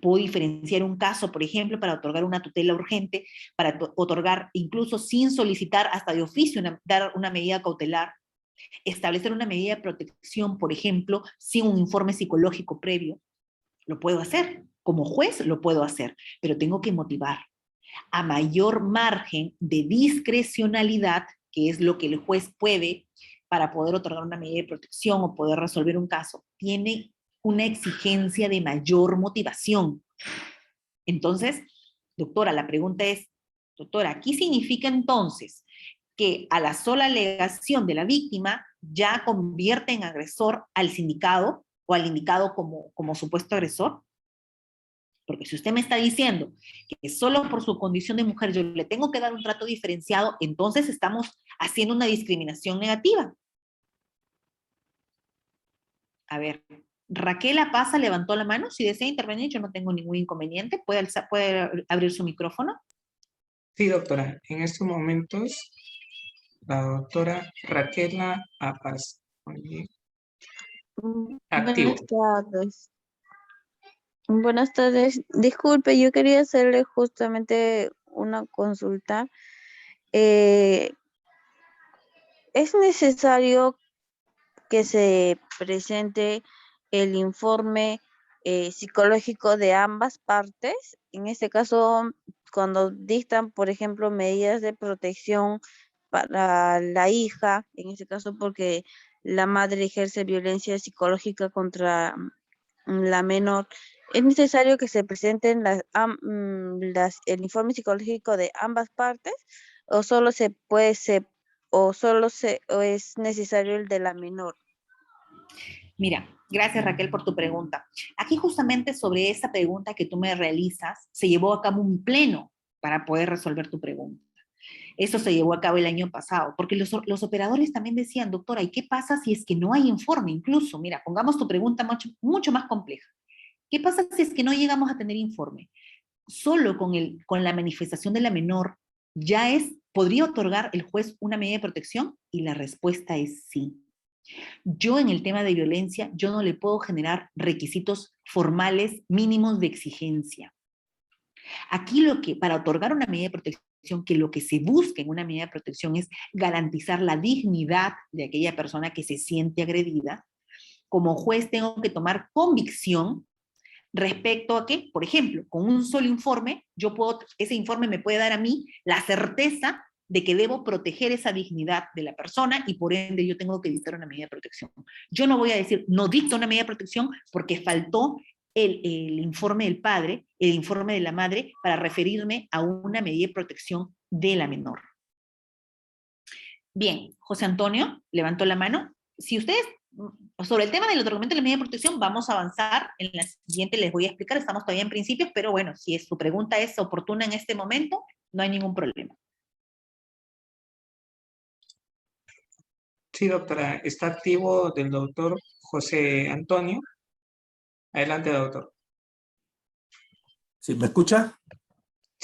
Puedo diferenciar un caso, por ejemplo, para otorgar una tutela urgente, para otorgar incluso sin solicitar hasta de oficio, dar una medida cautelar, establecer una medida de protección, por ejemplo, sin un informe psicológico previo. Lo puedo hacer. Como juez lo puedo hacer, pero tengo que motivar. A mayor margen de discrecionalidad, que es lo que el juez puede para poder otorgar una medida de protección o poder resolver un caso, tiene una exigencia de mayor motivación. Entonces, doctora, la pregunta es, doctora, ¿aquí significa entonces que a la sola alegación de la víctima ya convierte en agresor al sindicado o al indicado como supuesto agresor? Porque si usted me está diciendo que solo por su condición de mujer yo le tengo que dar un trato diferenciado, entonces estamos haciendo una discriminación negativa. A ver, Raquel Apaza levantó la mano. Si desea intervenir, yo no tengo ningún inconveniente. ¿Puede abrir su micrófono?
Sí, doctora. En estos momentos, la doctora Raquela Apaz. Activo.
Buenas tardes. Buenas tardes. Disculpe, yo quería hacerle justamente una consulta. ¿Es necesario que se presente el informe psicológico de ambas partes? En este caso, cuando dictan, por ejemplo, medidas de protección para la hija, en este caso porque la madre ejerce violencia psicológica contra la menor, ¿es necesario que se presenten el informe psicológico de ambas partes o solo o es necesario el de la menor?
Mira, gracias Raquel por tu pregunta. Aquí justamente sobre esa pregunta que tú me realizas, se llevó a cabo un pleno para poder resolver tu pregunta. Eso se llevó a cabo el año pasado, porque los operadores también decían, doctora, ¿y qué pasa si es que no hay informe? Incluso, mira, pongamos tu pregunta mucho más compleja. ¿Qué pasa si es que no llegamos a tener informe? Solo con la manifestación de la menor, ¿podría otorgar el juez una medida de protección? Y la respuesta es sí. Yo en el tema de violencia, yo no le puedo generar requisitos formales mínimos de exigencia. Aquí para otorgar una medida de protección, que lo que se busca en una medida de protección es garantizar la dignidad de aquella persona que se siente agredida, como juez tengo que tomar convicción respecto a que, por ejemplo, con un solo informe, ese informe me puede dar a mí la certeza de que debo proteger esa dignidad de la persona y por ende yo tengo que dictar una medida de protección. Yo no voy a decir, no dicto una medida de protección porque faltó el informe del padre, el informe de la madre, para referirme a una medida de protección de la menor. Bien, José Antonio levantó la mano. Si ustedes, sobre el tema del otorgamiento de la medida de protección, vamos a avanzar. En la siguiente les voy a explicar, estamos todavía en principios, pero bueno, si su pregunta es oportuna en este momento, no hay ningún problema.
Sí, doctora. Está activo del doctor José Antonio. Adelante, doctor.
¿Sí, me escucha?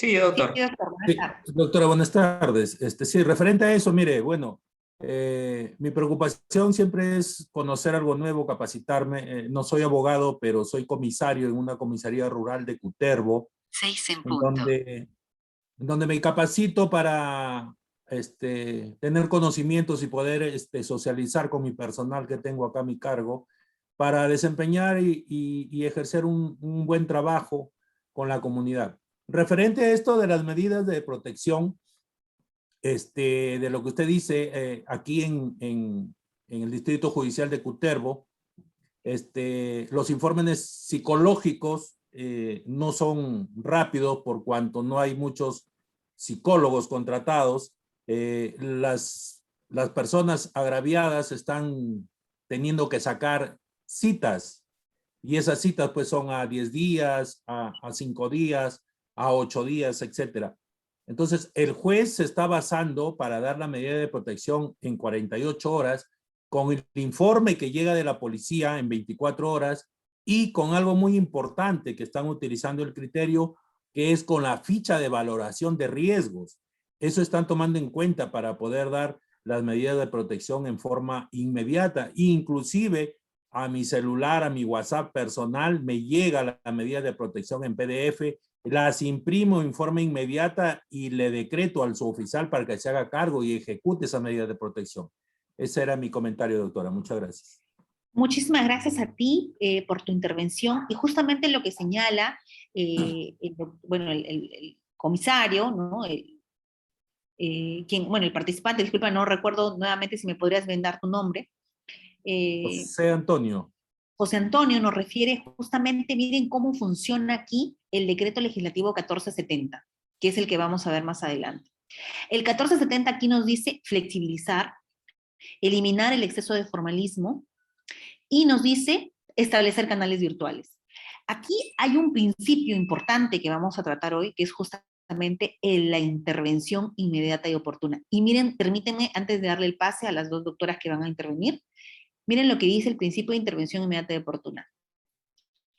Sí,
Sí,
doctor.
doctor, buenas
Sí,
tardes.
doctora, buenas tardes. Sí, referente a eso, mire, bueno, mi preocupación siempre es conocer algo nuevo, capacitarme. No soy abogado, pero soy comisario en una comisaría rural de Cutervo,
6 en
en
punto.
donde me capacito para tener conocimientos y poder socializar con mi personal que tengo acá a mi cargo, para desempeñar y ejercer un buen trabajo con la comunidad. Referente a esto de las medidas de protección, de lo que usted dice, aquí en el Distrito Judicial de Cutervo, los informes psicológicos no son rápidos por cuanto no hay muchos psicólogos contratados. Las personas agraviadas están teniendo que sacar citas y esas citas pues son a 10 días, a 5 días, a 8 días, etcétera. Entonces, el juez se está basando para dar la medida de protección en 48 horas con el informe que llega de la policía en 24 horas y con algo muy importante que están utilizando el criterio, que es con la ficha de valoración de riesgos. Eso están tomando en cuenta para poder dar las medidas de protección en forma inmediata. Inclusive a mi celular, a mi WhatsApp personal, me llega la medida de protección en PDF, las imprimo en forma inmediata y le decreto al suboficial para que se haga cargo y ejecute esa medida de protección. Ese era mi comentario, doctora. Muchas gracias.
Muchísimas gracias a ti por tu intervención y justamente lo que señala, el comisario, ¿no? El participante, disculpa, no recuerdo nuevamente si me podrías brindar tu nombre.
José Antonio.
José Antonio nos refiere justamente, miren cómo funciona aquí el decreto legislativo 1470, que es el que vamos a ver más adelante. El 1470 aquí nos dice flexibilizar, eliminar el exceso de formalismo y nos dice establecer canales virtuales. Aquí hay un principio importante que vamos a tratar hoy, que es justamente la intervención inmediata y oportuna. Y miren, permítanme, antes de darle el pase a las dos doctoras que van a intervenir, miren lo que dice el principio de intervención inmediata y oportuna.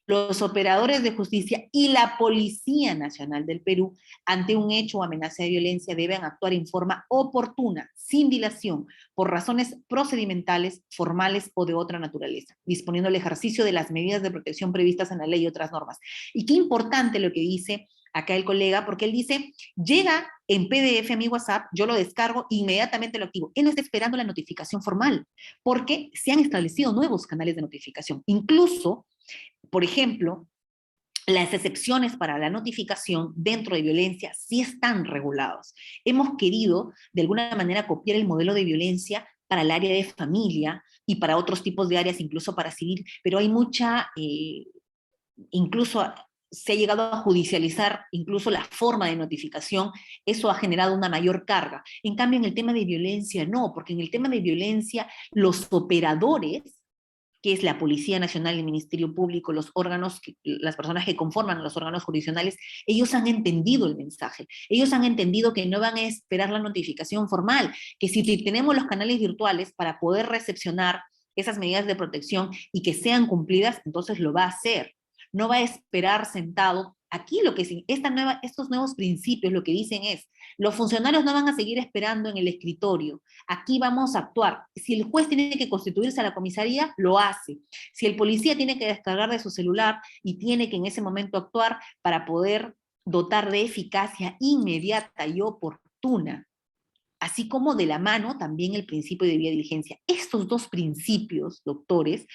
Los operadores de justicia y la Policía Nacional del Perú, ante un hecho o amenaza de violencia, deben actuar en forma oportuna, sin dilación, por razones procedimentales, formales o de otra naturaleza, disponiendo el ejercicio de las medidas de protección previstas en la ley y otras normas. Y qué importante lo que dice acá el colega, porque él dice, llega en PDF a mi WhatsApp, yo lo descargo, inmediatamente lo activo. Él no está esperando la notificación formal, porque se han establecido nuevos canales de notificación. Incluso, por ejemplo, las excepciones para la notificación dentro de violencia sí están regulados. Hemos querido, de alguna manera, copiar el modelo de violencia para el área de familia y para otros tipos de áreas, incluso para civil, pero hay mucha, incluso se ha llegado a judicializar incluso la forma de notificación, eso ha generado una mayor carga. En cambio, en el tema de violencia no, porque en el tema de violencia los operadores, que es la Policía Nacional, el Ministerio Público, los órganos, las personas que conforman los órganos jurisdiccionales, ellos han entendido el mensaje. Ellos han entendido que no van a esperar la notificación formal, que si tenemos los canales virtuales para poder recepcionar esas medidas de protección y que sean cumplidas, entonces lo va a hacer. No va a esperar sentado. Aquí lo que estos nuevos principios lo que dicen es, los funcionarios no van a seguir esperando en el escritorio. Aquí vamos a actuar. Si el juez tiene que constituirse a la comisaría, lo hace. Si el policía tiene que descargar de su celular y tiene que en ese momento actuar para poder dotar de eficacia inmediata y oportuna, así como de la mano también el principio de debida diligencia. Estos dos principios, doctores,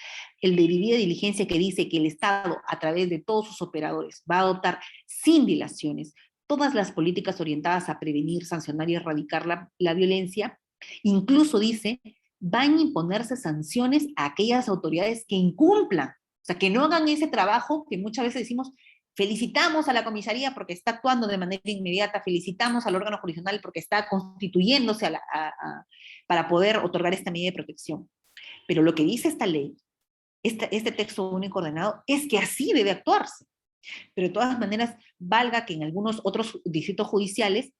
el de debida diligencia que dice que el Estado, a través de todos sus operadores, va a adoptar sin dilaciones todas las políticas orientadas a prevenir, sancionar y erradicar la violencia, incluso dice, van a imponerse sanciones a aquellas autoridades que incumplan, o sea, que no hagan ese trabajo que muchas veces decimos, felicitamos a la comisaría porque está actuando de manera inmediata, felicitamos al órgano jurisdiccional porque está constituyéndose para poder otorgar esta medida de protección. Pero lo que dice esta ley, este texto único ordenado, es que así debe actuarse. Pero de todas maneras, valga que en algunos otros distritos judiciales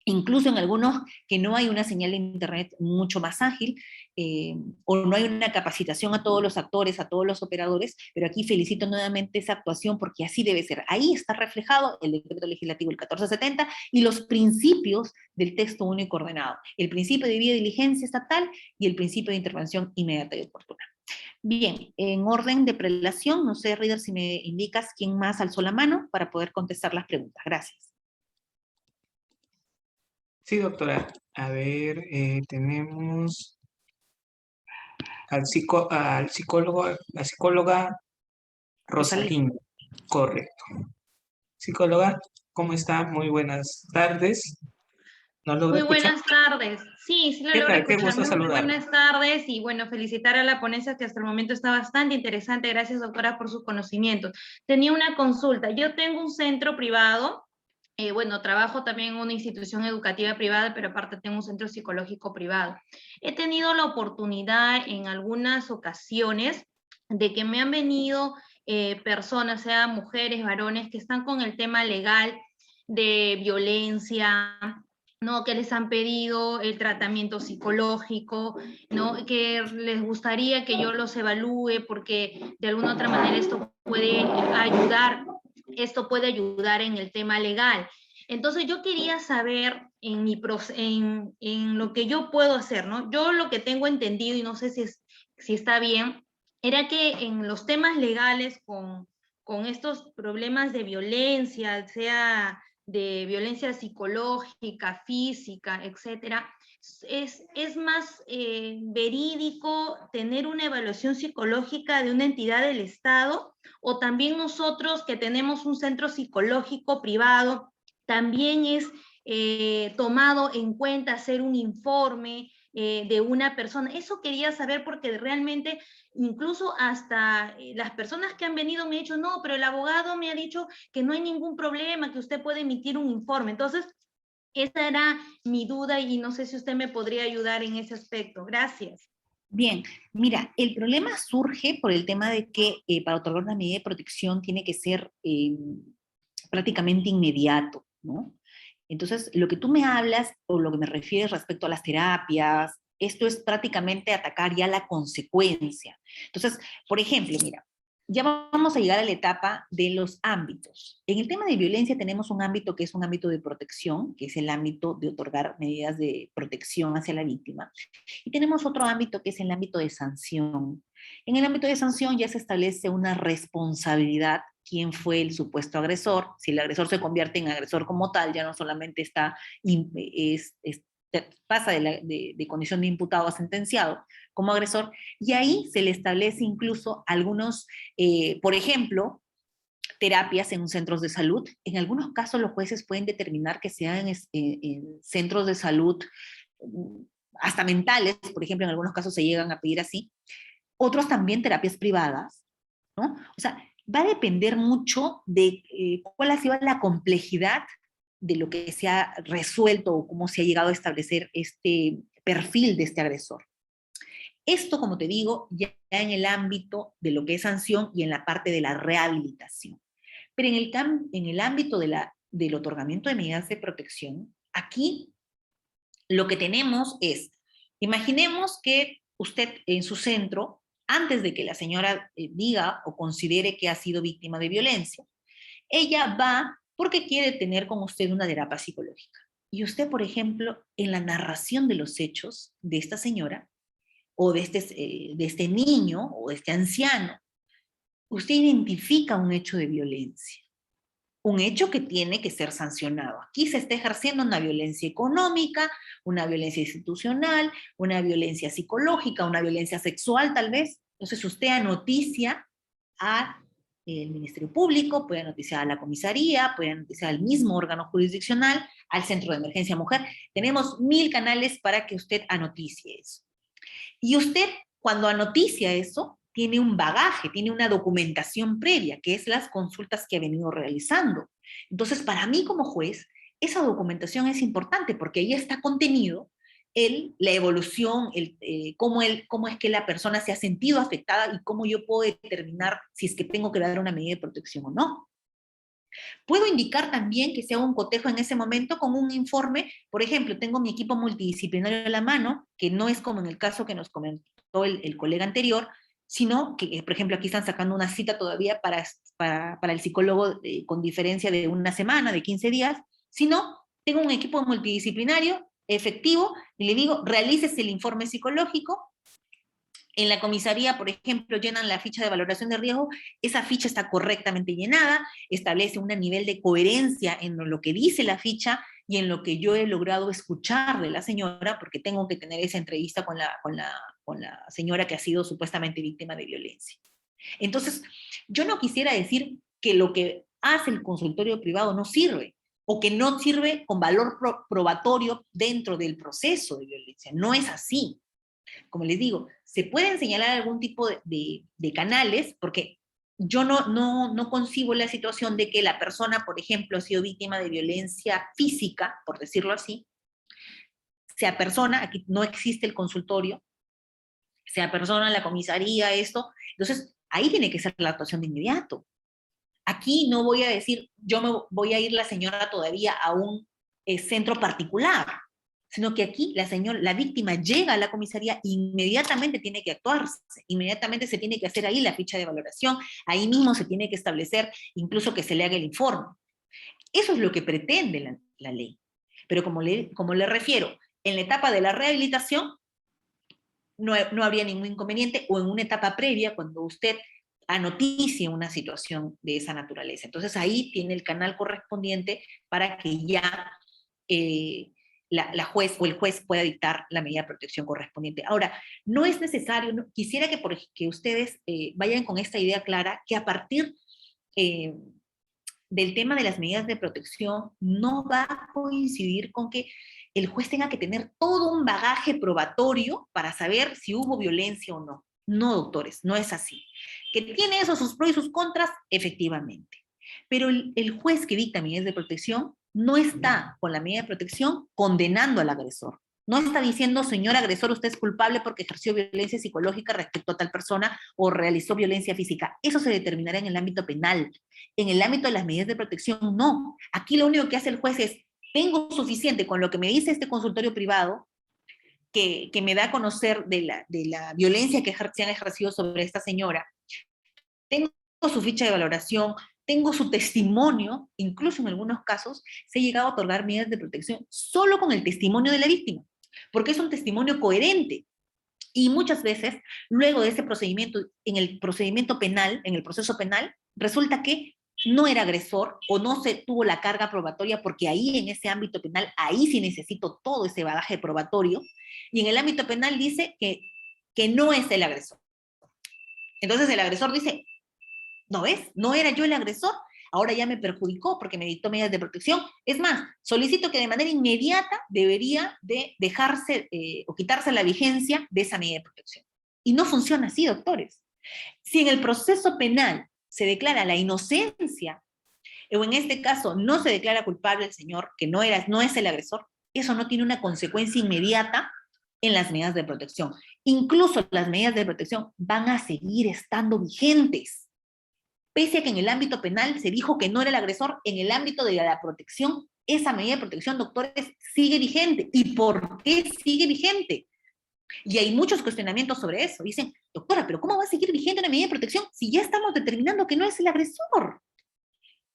incluso en algunos que no hay una señal de internet mucho más ágil, o no hay una capacitación a todos los actores, a todos los operadores, pero aquí felicito nuevamente esa actuación porque así debe ser. Ahí está reflejado el decreto legislativo el 1470 y los principios del texto único ordenado, el principio de debida diligencia estatal y el principio de intervención inmediata y oportuna. Bien, en orden de prelación, no sé, Reader, si me indicas quién más alzó la mano para poder contestar las preguntas. Gracias.
Sí, doctora. A ver, tenemos al psicólogo, la psicóloga Rosalinda. Correcto. Psicóloga, ¿cómo está? Muy buenas tardes. ¿Nos logra
Muy
escuchar?
buenas tardes. Sí, sí la
¿Qué
logro
tal? Qué
escuchar.
gusto
Muy
saludar.
buenas tardes y bueno, felicitar a la ponencia que hasta el momento está bastante interesante. Gracias, doctora, por sus conocimientos. Tenía una consulta. Yo tengo un centro privado. Bueno, trabajo también en una institución educativa privada, pero aparte tengo un centro psicológico privado. He tenido la oportunidad en algunas ocasiones de que me han venido personas, sea mujeres, varones, que están con el tema legal de violencia, ¿no? Que les han pedido el tratamiento psicológico, ¿no? Que les gustaría que yo los evalúe porque de alguna otra manera esto puede ayudar en el tema legal. Entonces yo quería saber en lo que yo puedo hacer, ¿no? Yo lo que tengo entendido, y no sé si está bien, era que en los temas legales con estos problemas de violencia, sea de violencia psicológica, física, etcétera, es más verídico tener una evaluación psicológica de una entidad del Estado, o también nosotros que tenemos un centro psicológico privado, también es tomado en cuenta hacer un informe de una persona. Eso quería saber porque realmente incluso hasta las personas que han venido me han dicho, no, pero el abogado me ha dicho que no hay ningún problema, que usted puede emitir un informe. Entonces, esa era mi duda y no sé si usted me podría ayudar en ese aspecto. Gracias.
Bien, mira, el problema surge por el tema de que para otorgar una medida de protección tiene que ser prácticamente inmediato, ¿no? Entonces, lo que tú me hablas o lo que me refieres respecto a las terapias, esto es prácticamente atacar ya la consecuencia. Entonces, por ejemplo, mira, ya vamos a llegar a la etapa de los ámbitos. En el tema de violencia tenemos un ámbito que es un ámbito de protección, que es el ámbito de otorgar medidas de protección hacia la víctima. Y tenemos otro ámbito que es el ámbito de sanción. En el ámbito de sanción ya se establece una responsabilidad, quién fue el supuesto agresor. Si el agresor se convierte en agresor como tal, ya no solamente está, pasa de condición de imputado a sentenciado como agresor, y ahí se le establece incluso algunos, por ejemplo, terapias en centros de salud. En algunos casos los jueces pueden determinar que sean en centros de salud hasta mentales, por ejemplo, en algunos casos se llegan a pedir así. Otros también terapias privadas, ¿no? O sea, va a depender mucho de cuál ha sido la complejidad de lo que se ha resuelto o cómo se ha llegado a establecer este perfil de este agresor. Esto, como te digo, ya en el ámbito de lo que es sanción y en la parte de la rehabilitación. Pero en el ámbito del otorgamiento de medidas de protección, aquí lo que tenemos es, imaginemos que usted en su centro, antes de que la señora diga o considere que ha sido víctima de violencia, ella va porque quiere tener con usted una terapia psicológica. Y usted, por ejemplo, en la narración de los hechos de esta señora, o de este niño, o de este anciano, usted identifica un hecho de violencia. Un hecho que tiene que ser sancionado. Aquí se está ejerciendo una violencia económica, una violencia institucional, una violencia psicológica, una violencia sexual tal vez. Entonces usted anoticia al Ministerio Público, puede noticiar a la comisaría, puede noticiar al mismo órgano jurisdiccional, al Centro de Emergencia Mujer. Tenemos 1000 canales para que usted anoticie eso. Y usted, cuando anoticia eso, tiene un bagaje, tiene una documentación previa, que es las consultas que ha venido realizando. Entonces, para mí como juez, esa documentación es importante porque ahí está contenido la evolución, cómo es que la persona se ha sentido afectada y cómo yo puedo determinar si es que tengo que dar una medida de protección o no. Puedo indicar también que sea un cotejo en ese momento con un informe, por ejemplo, tengo mi equipo multidisciplinario a la mano, que no es como en el caso que nos comentó el colega anterior, sino que, por ejemplo, aquí están sacando una cita todavía para el psicólogo con diferencia de una semana, de 15 días, sino tengo un equipo multidisciplinario efectivo y le digo, realícese el informe psicológico. En la comisaría, por ejemplo, llenan la ficha de valoración de riesgo, esa ficha está correctamente llenada, establece un nivel de coherencia en lo que dice la ficha y en lo que yo he logrado escuchar de la señora, porque tengo que tener esa entrevista con la señora que ha sido supuestamente víctima de violencia. Entonces, yo no quisiera decir que lo que hace el consultorio privado no sirve, o que no sirve con valor probatorio dentro del proceso de violencia. No es así. Como les digo, se pueden señalar algún tipo de canales, porque yo no concibo la situación de que la persona, por ejemplo, ha sido víctima de violencia física, por decirlo así, sea persona, aquí no existe el consultorio, sea persona, la comisaría, esto, entonces ahí tiene que ser la actuación de inmediato. Aquí no voy a decir, yo me voy a ir la señora todavía a un centro particular, sino que aquí la víctima llega a la comisaría e inmediatamente tiene que actuarse, inmediatamente se tiene que hacer ahí la ficha de valoración, ahí mismo se tiene que establecer incluso que se le haga el informe. Eso es lo que pretende la ley. Pero como le refiero, en la etapa de la rehabilitación no habría ningún inconveniente, o en una etapa previa, cuando usted anoticie una situación de esa naturaleza. Entonces ahí tiene el canal correspondiente para que ya la juez o el juez pueda dictar la medida de protección correspondiente. Ahora, no es necesario, quisiera que ustedes vayan con esta idea clara, que a partir del tema de las medidas de protección no va a coincidir con que el juez tenga que tener todo un bagaje probatorio para saber si hubo violencia o no. No, doctores, no es así. ¿Que tiene eso sus pros y sus contras? Efectivamente. Pero el juez que dicta medidas de protección no está con la medida de protección condenando al agresor. No está diciendo, señor agresor, usted es culpable porque ejerció violencia psicológica respecto a tal persona o realizó violencia física. Eso se determinará en el ámbito penal. En el ámbito de las medidas de protección, no. Aquí lo único que hace el juez es, tengo suficiente con lo que me dice este consultorio privado, que me da a conocer de la violencia que se han ejercido sobre esta señora. Tengo su ficha de valoración, tengo su testimonio, incluso en algunos casos se ha llegado a otorgar medidas de protección solo con el testimonio de la víctima, porque es un testimonio coherente. Y muchas veces, luego de ese procedimiento, en el procedimiento penal, en el proceso penal, resulta que no era agresor o no se tuvo la carga probatoria, porque ahí en ese ámbito penal, ahí sí necesito todo ese bagaje probatorio, y en el ámbito penal dice que no es el agresor. Entonces el agresor dice, ¿no ves? No era yo el agresor, ahora ya me perjudicó porque me dictó medidas de protección. Es más, solicito que de manera inmediata debería de dejarse o quitarse la vigencia de esa medida de protección. Y no funciona así, doctores. Si en el proceso penal se declara la inocencia, o en este caso no se declara culpable el señor, que no es el agresor, eso no tiene una consecuencia inmediata en las medidas de protección. Incluso las medidas de protección van a seguir estando vigentes. Pese a que en el ámbito penal se dijo que no era el agresor, en el ámbito de la protección, esa medida de protección, doctores, sigue vigente. ¿Y por qué sigue vigente? Y hay muchos cuestionamientos sobre eso. Dicen, doctora, ¿pero cómo va a seguir vigente una medida de protección si ya estamos determinando que no es el agresor?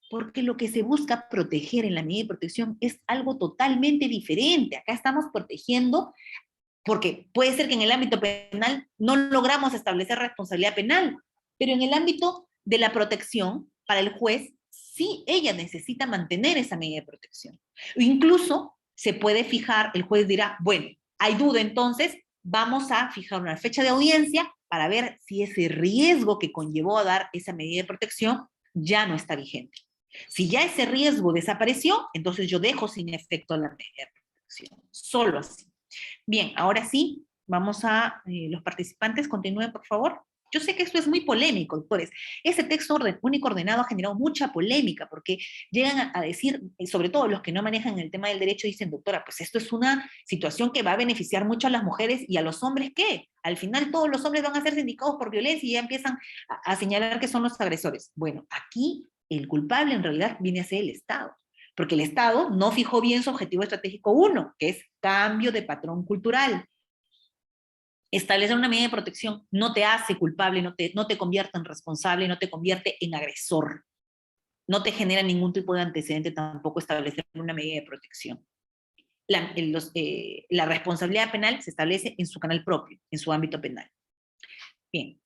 Porque lo que se busca proteger en la medida de protección es algo totalmente diferente. Acá estamos protegiendo, porque puede ser que en el ámbito penal no logramos establecer responsabilidad penal, pero en el ámbito de la protección, para el juez, sí, ella necesita mantener esa medida de protección. O incluso se puede fijar, el juez dirá, bueno, hay duda, entonces vamos a fijar una fecha de audiencia para ver si ese riesgo que conllevó a dar esa medida de protección ya no está vigente. Si ya ese riesgo desapareció, entonces yo dejo sin efecto la medida de protección. Solo así. Bien, ahora sí, vamos a los participantes, continúen por favor. Yo sé que esto es muy polémico, doctores. Ese texto único ordenado ha generado mucha polémica, porque llegan a decir, sobre todo los que no manejan el tema del derecho, dicen, doctora, pues esto es una situación que va a beneficiar mucho a las mujeres, y a los hombres, ¿qué? Al final todos los hombres van a ser sindicados por violencia y ya empiezan a señalar que son los agresores. Bueno, aquí El culpable en realidad viene a ser el Estado, porque el Estado no fijó bien su objetivo estratégico 1, que es cambio de patrón cultural. Establecer una medida de protección no te hace culpable, no te convierte en responsable, no te convierte en agresor. No te genera ningún tipo de antecedente tampoco establecer una medida de protección. La responsabilidad penal se establece en su canal propio, en su ámbito penal. Bien.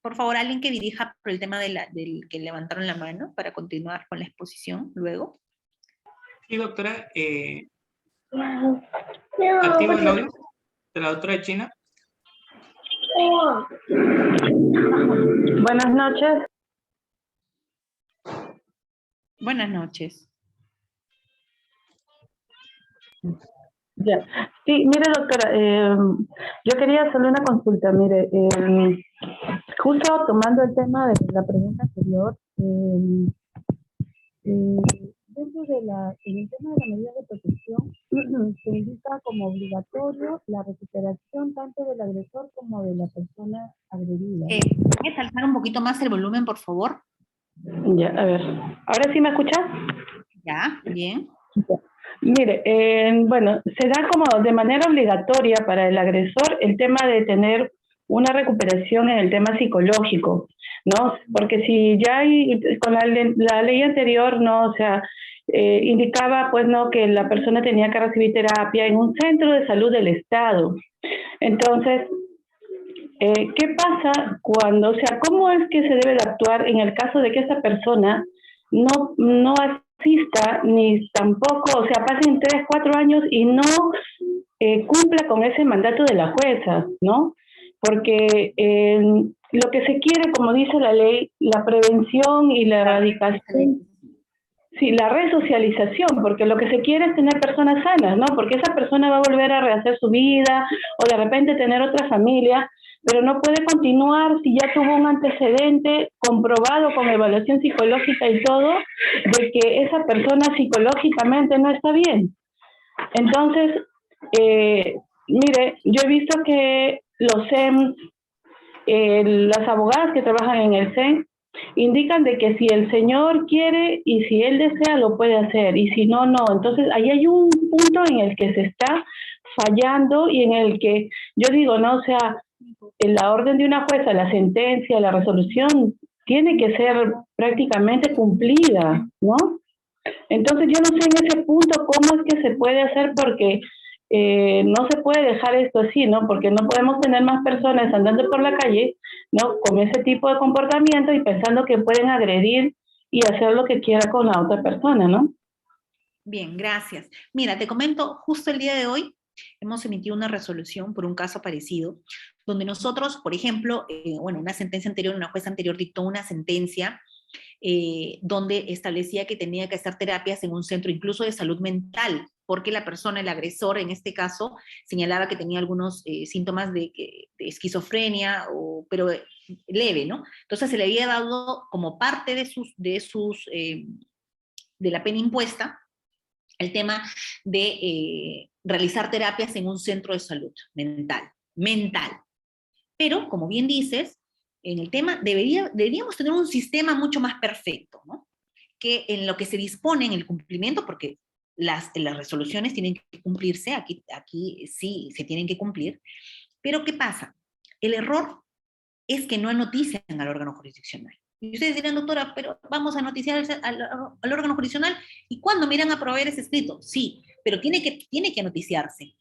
Por favor, alguien que dirija por el tema del que levantaron la mano para continuar con la exposición luego.
Sí, doctora. Activo el audio de la doctora China.
Buenas noches.
Buenas noches.
Ya. Sí, mire, doctora, yo quería hacerle una consulta. Mire, justo tomando el tema de la pregunta anterior, dentro de en el tema de la medida de protección, se indica como obligatorio la recuperación tanto del agresor como de la persona agredida.
¿Puedes alzar un poquito más el volumen, por favor?
Ya, a ver. ¿Ahora sí me escuchas?
Ya, bien.
Ya. Mire, bueno, se da como de manera obligatoria para el agresor el tema de tener una recuperación en el tema psicológico, ¿no? Porque si ya hay, con la ley anterior, ¿no? O sea, indicaba, pues, ¿no? Que la persona tenía que recibir terapia en un centro de salud del Estado. Entonces, ¿qué pasa cuando, o sea, cómo es que se debe de actuar en el caso de que esa persona no asista ni tampoco, o sea, pasen 3, 4 años y no cumpla con ese mandato de la jueza, ¿no? Porque lo que se quiere, como dice la ley, la prevención y la erradicación, sí, la resocialización, porque lo que se quiere es tener personas sanas, ¿no? Porque esa persona va a volver a rehacer su vida o de repente tener otra familia, pero no puede continuar si ya tuvo un antecedente comprobado con evaluación psicológica y todo, de que esa persona psicológicamente no está bien. Entonces, mire, yo he visto que los SEM, las abogadas que trabajan en el SEM, indican de que si el señor quiere y si él desea lo puede hacer y si no, no. Entonces ahí hay un punto en el que se está fallando y en el que yo digo, no, o sea, en la orden de una jueza, la sentencia, la resolución tiene que ser prácticamente cumplida, ¿no? Entonces yo no sé en ese punto cómo es que se puede hacer porque no se puede dejar esto así, ¿no? Porque no podemos tener más personas andando por la calle, ¿no? Con ese tipo de comportamiento y pensando que pueden agredir y hacer lo que quiera con la otra persona, ¿no?
Bien, gracias. Mira, te comento, justo el día de hoy hemos emitido una resolución por un caso parecido, donde nosotros, por ejemplo, bueno, una sentencia anterior, una jueza anterior dictó una sentencia donde establecía que tenía que hacer terapias en un centro incluso de salud mental, porque la persona, el agresor en este caso, señalaba que tenía algunos síntomas de esquizofrenia, pero leve, ¿no? Entonces se le había dado como parte de la pena impuesta el tema de realizar terapias en un centro de salud mental. Pero, como bien dices, en el tema deberíamos tener un sistema mucho más perfecto, ¿no? Que en lo que se dispone en el cumplimiento, porque las resoluciones tienen que cumplirse, aquí sí se tienen que cumplir, pero ¿qué pasa? El error es que no notician al órgano jurisdiccional. Y ustedes dirán, doctora, pero vamos a noticiar al órgano jurisdiccional, ¿y cuándo miran a proveer ese escrito? Sí, pero tiene que noticiarse.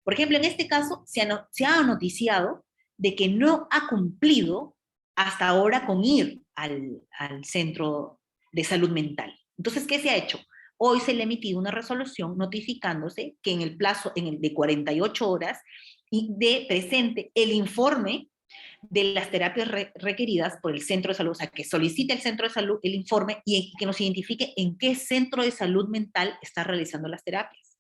Por ejemplo, en este caso se ha noticiado de que no ha cumplido hasta ahora con ir al centro de salud mental. Entonces, ¿qué se ha hecho? Hoy se le ha emitido una resolución notificándose que en el plazo de 48 horas de presente el informe de las terapias requeridas por el centro de salud, o sea, que solicite el centro de salud el informe y que nos identifique en qué centro de salud mental está realizando las terapias.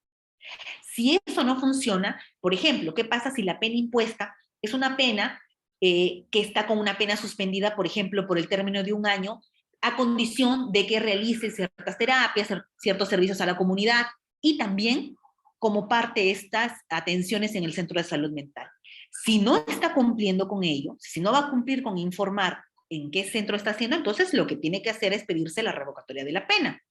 Si eso no funciona, por ejemplo, ¿qué pasa si la pena impuesta es una pena que está con una pena suspendida, por ejemplo, por el término de 1 año, a condición de que realice ciertas terapias, ciertos servicios a la comunidad y también como parte de estas atenciones en el centro de salud mental? Si no está cumpliendo con ello, si no va a cumplir con informar en qué centro está haciendo, entonces lo que tiene que hacer es pedirse la revocatoria de la pena.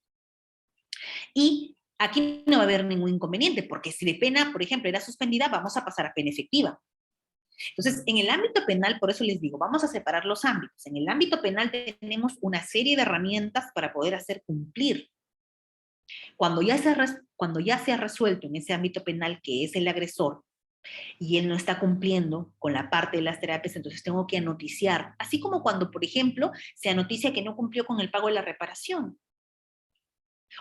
Y aquí no va a haber ningún inconveniente, porque si de pena, por ejemplo, era suspendida, vamos a pasar a pena efectiva. Entonces, en el ámbito penal, por eso les digo, vamos a separar los ámbitos. En el ámbito penal tenemos una serie de herramientas para poder hacer cumplir. Cuando ya se ha resuelto en ese ámbito penal que es el agresor, y él no está cumpliendo con la parte de las terapias, entonces tengo que anoticiar. Así como cuando, por ejemplo, se anoticia que no cumplió con el pago de la reparación.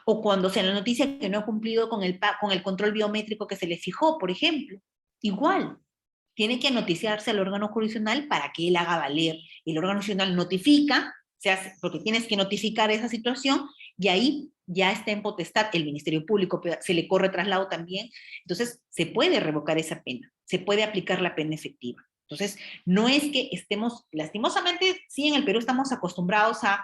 O cuando se anoticia que no ha cumplido con el control biométrico que se le fijó, por ejemplo. Igual, tiene que noticiarse al órgano jurisdiccional para que él haga valer. El órgano jurisdiccional notifica, porque tienes que notificar esa situación, y ahí ya está en potestad el Ministerio Público, se le corre traslado también, entonces se puede revocar esa pena, se puede aplicar la pena efectiva. Entonces, no es que estemos, lastimosamente, sí, en el Perú estamos acostumbrados a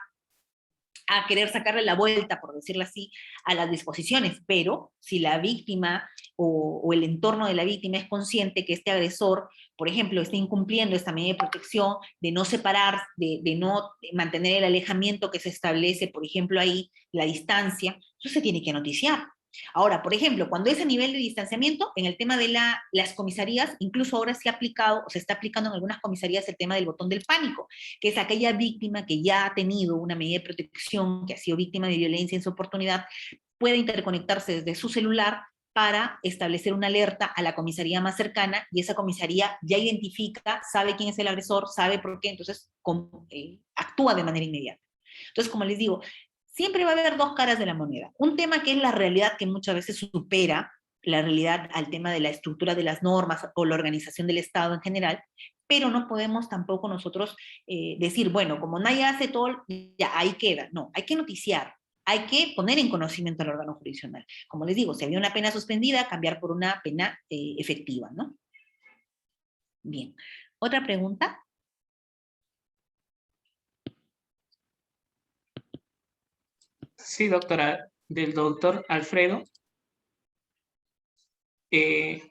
querer sacarle la vuelta, por decirlo así, a las disposiciones, pero si la víctima o el entorno de la víctima es consciente que este agresor, por ejemplo, está incumpliendo esta medida de protección, de no separar, de no mantener el alejamiento que se establece, por ejemplo, ahí, la distancia, eso se tiene que noticiar. Ahora, por ejemplo, cuando es a nivel de distanciamiento, en el tema de las comisarías, incluso ahora se ha aplicado, o se está aplicando en algunas comisarías el tema del botón del pánico, que es aquella víctima que ya ha tenido una medida de protección, que ha sido víctima de violencia en su oportunidad, puede interconectarse desde su celular para establecer una alerta a la comisaría más cercana, y esa comisaría ya identifica, sabe quién es el agresor, sabe por qué, entonces actúa de manera inmediata. Entonces, como les digo, siempre va a haber dos caras de la moneda. Un tema que es la realidad, que muchas veces supera la realidad al tema de la estructura de las normas o la organización del Estado en general, pero no podemos tampoco nosotros decir, bueno, como nadie hace todo, ya ahí queda. No, hay que noticiar, hay que poner en conocimiento al órgano jurisdiccional. Como les digo, si había una pena suspendida, cambiar por una pena efectiva, ¿no? Bien. ¿Otra pregunta?
Sí, doctora, del doctor Alfredo.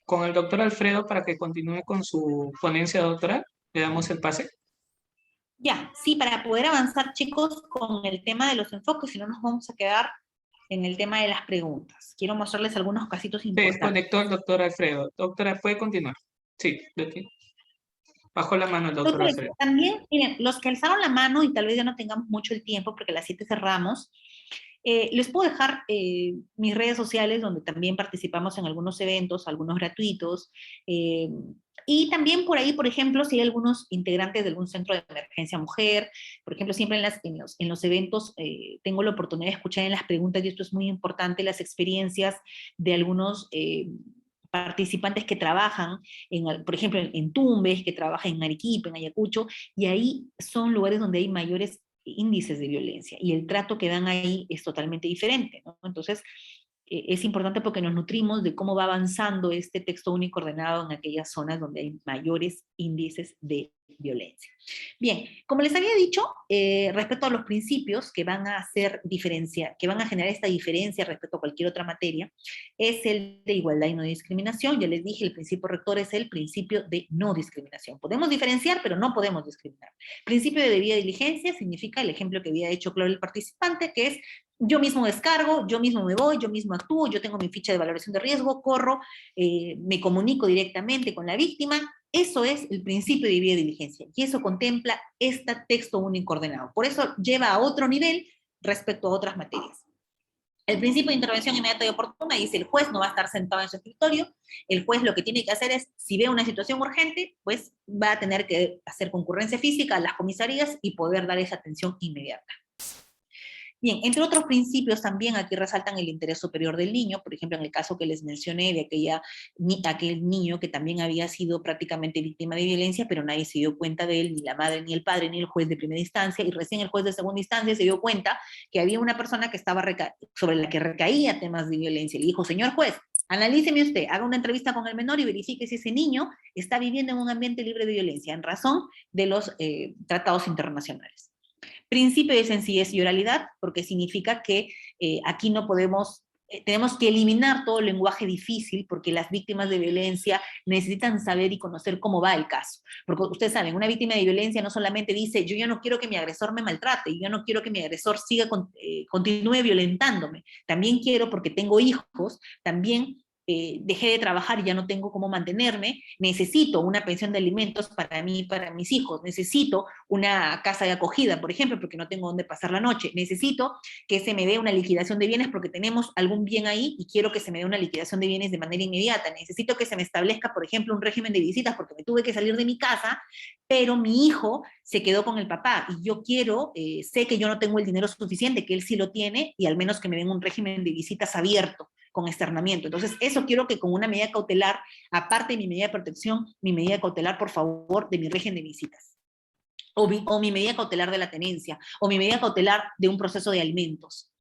Con el doctor Alfredo, para que continúe con su ponencia, doctora, le damos el pase.
Ya, sí, para poder avanzar, chicos, con el tema de los enfoques, si no nos vamos a quedar en el tema de las preguntas. Quiero mostrarles algunos casitos
Se
importantes.
desconectó el doctor Alfredo. Doctora, ¿puede continuar? Sí, bajó la mano el doctor Alfredo.
También, miren, los que alzaron la mano, y tal vez ya no tengamos mucho el tiempo, porque a las 7 cerramos, les puedo dejar mis redes sociales, donde también participamos en algunos eventos, algunos gratuitos, y también por ahí, por ejemplo, si hay algunos integrantes de algún centro de emergencia mujer, por ejemplo, siempre en los eventos tengo la oportunidad de escuchar en las preguntas, y esto es muy importante, las experiencias de algunos participantes que trabajan, por ejemplo, en Tumbes, que trabajan en Arequipa, en Ayacucho, y ahí son lugares donde hay mayores índices de violencia, y el trato que dan ahí es totalmente diferente, ¿no? Entonces, es importante porque nos nutrimos de cómo va avanzando este texto único ordenado en aquellas zonas donde hay mayores índices de violencia. Bien, como les había dicho, respecto a los principios que van a hacer diferencia, que van a generar esta diferencia respecto a cualquier otra materia, es el de igualdad y no discriminación. Ya les dije, el principio rector es el principio de no discriminación. Podemos diferenciar, pero no podemos discriminar. Principio de debida diligencia significa el ejemplo que había hecho claro el participante, que es: yo mismo descargo, yo mismo me voy, yo mismo actúo, yo tengo mi ficha de valoración de riesgo, corro, me comunico directamente con la víctima. Eso es el principio de debida diligencia, y eso contempla este texto único ordenado. Por eso lleva a otro nivel respecto a otras materias. El principio de intervención inmediata y oportuna dice: el juez no va a estar sentado en su escritorio, el juez lo que tiene que hacer es, si ve una situación urgente, pues va a tener que hacer concurrencia física a las comisarías y poder dar esa atención inmediata. Bien, entre otros principios también aquí resaltan el interés superior del niño, por ejemplo, en el caso que les mencioné de aquel niño que también había sido prácticamente víctima de violencia, pero nadie se dio cuenta de él, ni la madre, ni el padre, ni el juez de primera instancia, y recién el juez de segunda instancia se dio cuenta que había una persona que estaba sobre la que recaía temas de violencia. Le dijo: señor juez, analíceme usted, haga una entrevista con el menor y verifique si ese niño está viviendo en un ambiente libre de violencia, en razón de los tratados internacionales. Principio de sencillez y oralidad, porque significa que aquí no podemos tenemos que eliminar todo el lenguaje difícil, porque las víctimas de violencia necesitan saber y conocer cómo va el caso. Porque ustedes saben, una víctima de violencia no solamente dice, yo ya no quiero que mi agresor me maltrate, yo ya no quiero que mi agresor continúe violentándome. También quiero, porque tengo hijos, también dejé de trabajar y ya no tengo cómo mantenerme, necesito una pensión de alimentos para mí y para mis hijos, necesito una casa de acogida, por ejemplo, porque no tengo dónde pasar la noche, necesito que se me dé una liquidación de bienes porque tenemos algún bien ahí y quiero que se me dé una liquidación de bienes de manera inmediata, necesito que se me establezca, por ejemplo, un régimen de visitas porque me tuve que salir de mi casa, pero mi hijo se quedó con el papá y yo quiero, sé que yo no tengo el dinero suficiente, que él sí lo tiene, y al menos que me den un régimen de visitas abierto, con externamiento. Entonces, eso quiero que con una medida cautelar, aparte de mi medida de protección, mi medida cautelar, por favor, de mi régimen de visitas. O mi medida cautelar de la tenencia, o mi medida cautelar de un proceso de alimentos.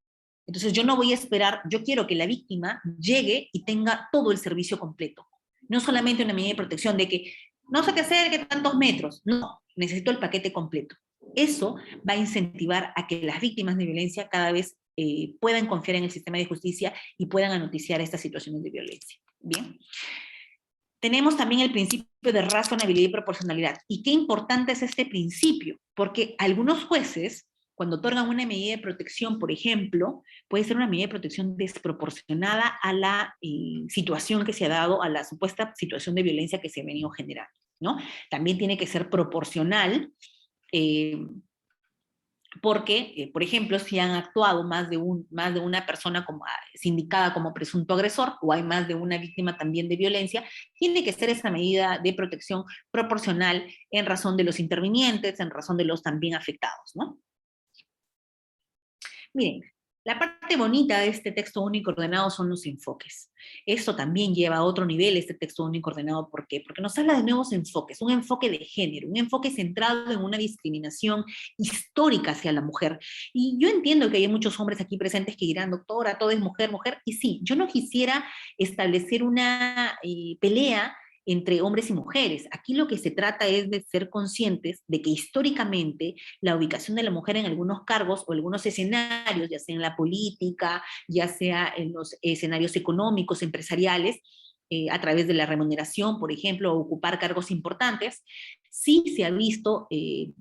Entonces, yo no voy a esperar, yo quiero que la víctima llegue y tenga todo el servicio completo. No solamente una medida de protección de que no se te acerque tantos metros, no, necesito el paquete completo. Eso va a incentivar a que las víctimas de violencia cada vez puedan confiar en el sistema de justicia y puedan anoticiar estas situaciones de violencia. Bien. Tenemos también el principio de razonabilidad y proporcionalidad. ¿Y qué importante es este principio? Porque algunos jueces, cuando otorgan una medida de protección, por ejemplo, puede ser una medida de protección desproporcionada a la situación que se ha dado, a la supuesta situación de violencia que se ha venido generando, ¿no? También tiene que ser proporcional, porque, por ejemplo, si han actuado más de una persona sindicada como presunto agresor, o hay más de una víctima también de violencia, tiene que ser esa medida de protección proporcional en razón de los intervinientes, en razón de los también afectados, ¿no? Miren, la parte bonita de este texto único ordenado son los enfoques. Esto también lleva a otro nivel este texto único ordenado. ¿Por qué? Porque nos habla de nuevos enfoques, un enfoque de género, un enfoque centrado en una discriminación histórica hacia la mujer. Y yo entiendo que hay muchos hombres aquí presentes que dirán, doctora, todo es mujer, mujer, y sí, yo no quisiera establecer una pelea entre hombres y mujeres. Aquí lo que se trata es de ser conscientes de que históricamente la ubicación de la mujer en algunos cargos o algunos escenarios, ya sea en la política, ya sea en los escenarios económicos, empresariales, a través de la remuneración, por ejemplo, o ocupar cargos importantes, sí se ha visto que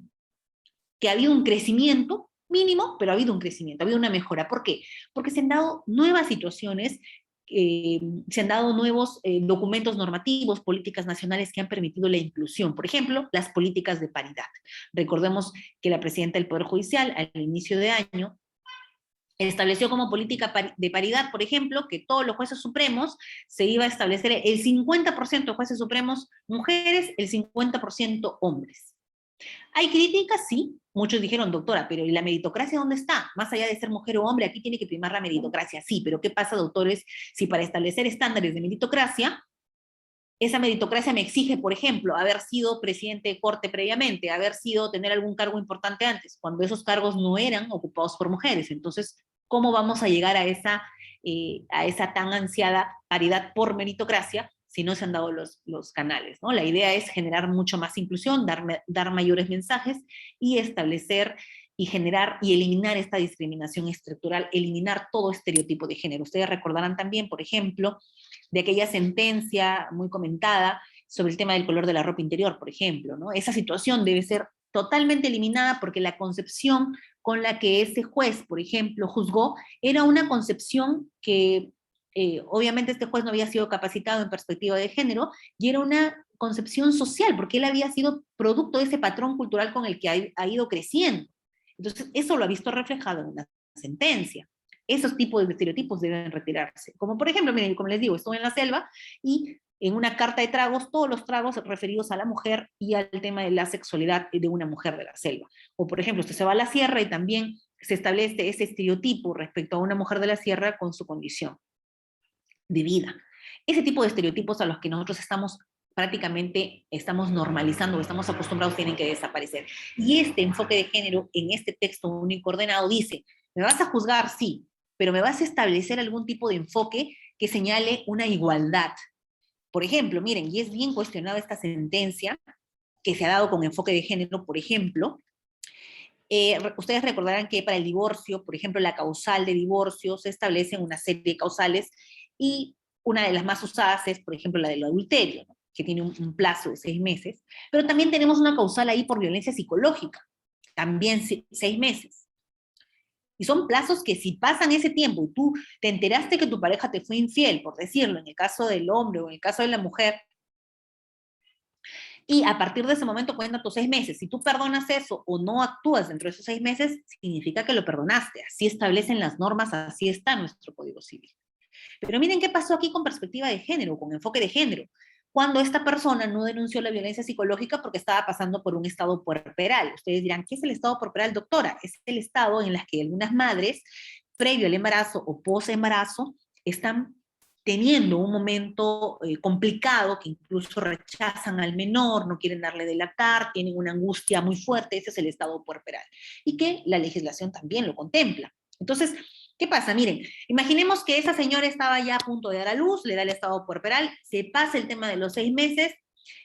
ha habido un crecimiento mínimo, pero ha habido un crecimiento, ha habido una mejora. ¿Por qué? Porque se han dado nuevas situaciones, se han dado nuevos documentos normativos, políticas nacionales que han permitido la inclusión. Por ejemplo, las políticas de paridad. Recordemos que la presidenta del Poder Judicial, al inicio de año, estableció como política de paridad, por ejemplo, que todos los jueces supremos se iba a establecer el 50% de jueces supremos mujeres, el 50% hombres. ¿Hay críticas? Sí. Muchos dijeron, doctora, pero ¿y la meritocracia dónde está? Más allá de ser mujer o hombre, aquí tiene que primar la meritocracia. Sí, pero ¿qué pasa, doctores, si para establecer estándares de meritocracia, esa meritocracia me exige, por ejemplo, haber sido presidente de corte previamente, tener algún cargo importante antes, cuando esos cargos no eran ocupados por mujeres? Entonces, ¿cómo vamos a llegar a esa tan ansiada paridad por meritocracia si no se han dado los canales, ¿no? La idea es generar mucho más inclusión, dar mayores mensajes y establecer y generar y eliminar esta discriminación estructural, eliminar todo estereotipo de género. Ustedes recordarán también, por ejemplo, de aquella sentencia muy comentada sobre el tema del color de la ropa interior, por ejemplo, ¿no? Esa situación debe ser totalmente eliminada porque la concepción con la que ese juez, por ejemplo, juzgó, era una concepción que obviamente este juez no había sido capacitado en perspectiva de género, y era una concepción social, porque él había sido producto de ese patrón cultural con el que ha ido creciendo. Entonces, eso lo ha visto reflejado en una sentencia. Esos tipos de estereotipos deben retirarse. Como por ejemplo, miren, como les digo, estoy en la selva y en una carta de tragos, todos los tragos referidos a la mujer y al tema de la sexualidad de una mujer de la selva. O por ejemplo, usted se va a la sierra y también se establece ese estereotipo respecto a una mujer de la sierra con su condición de vida. Ese tipo de estereotipos a los que nosotros prácticamente estamos normalizando, estamos acostumbrados, tienen que desaparecer. Y este enfoque de género en este texto único ordenado dice, me vas a juzgar, sí, pero me vas a establecer algún tipo de enfoque que señale una igualdad. Por ejemplo, miren, y es bien cuestionada esta sentencia que se ha dado con enfoque de género, por ejemplo, Ustedes recordarán que para el divorcio, por ejemplo, la causal de divorcio, se establecen una serie de causales y una de las más usadas es, por ejemplo, la del adulterio, ¿no? Que tiene un plazo de 6 meses, pero también tenemos una causal ahí por violencia psicológica, también 6 meses. Y son plazos que si pasan ese tiempo y tú te enteraste que tu pareja te fue infiel, por decirlo, en el caso del hombre o en el caso de la mujer, y a partir de ese momento cuentan tus 6 meses. Si tú perdonas eso o no actúas dentro de esos 6 meses, significa que lo perdonaste. Así establecen las normas, así está nuestro Código Civil. Pero miren qué pasó aquí con perspectiva de género, con enfoque de género. Cuando esta persona no denunció la violencia psicológica porque estaba pasando por un estado puerperal. Ustedes dirán, ¿qué es el estado puerperal, doctora? Es el estado en el que algunas madres, previo al embarazo o post-embarazo, están teniendo un momento complicado, que incluso rechazan al menor, no quieren darle de lactar, tienen una angustia muy fuerte, ese es el estado puerperal. Y que la legislación también lo contempla. Entonces, ¿qué pasa? Miren, imaginemos que esa señora estaba ya a punto de dar a luz, le da el estado puerperal, se pasa el tema de los 6 meses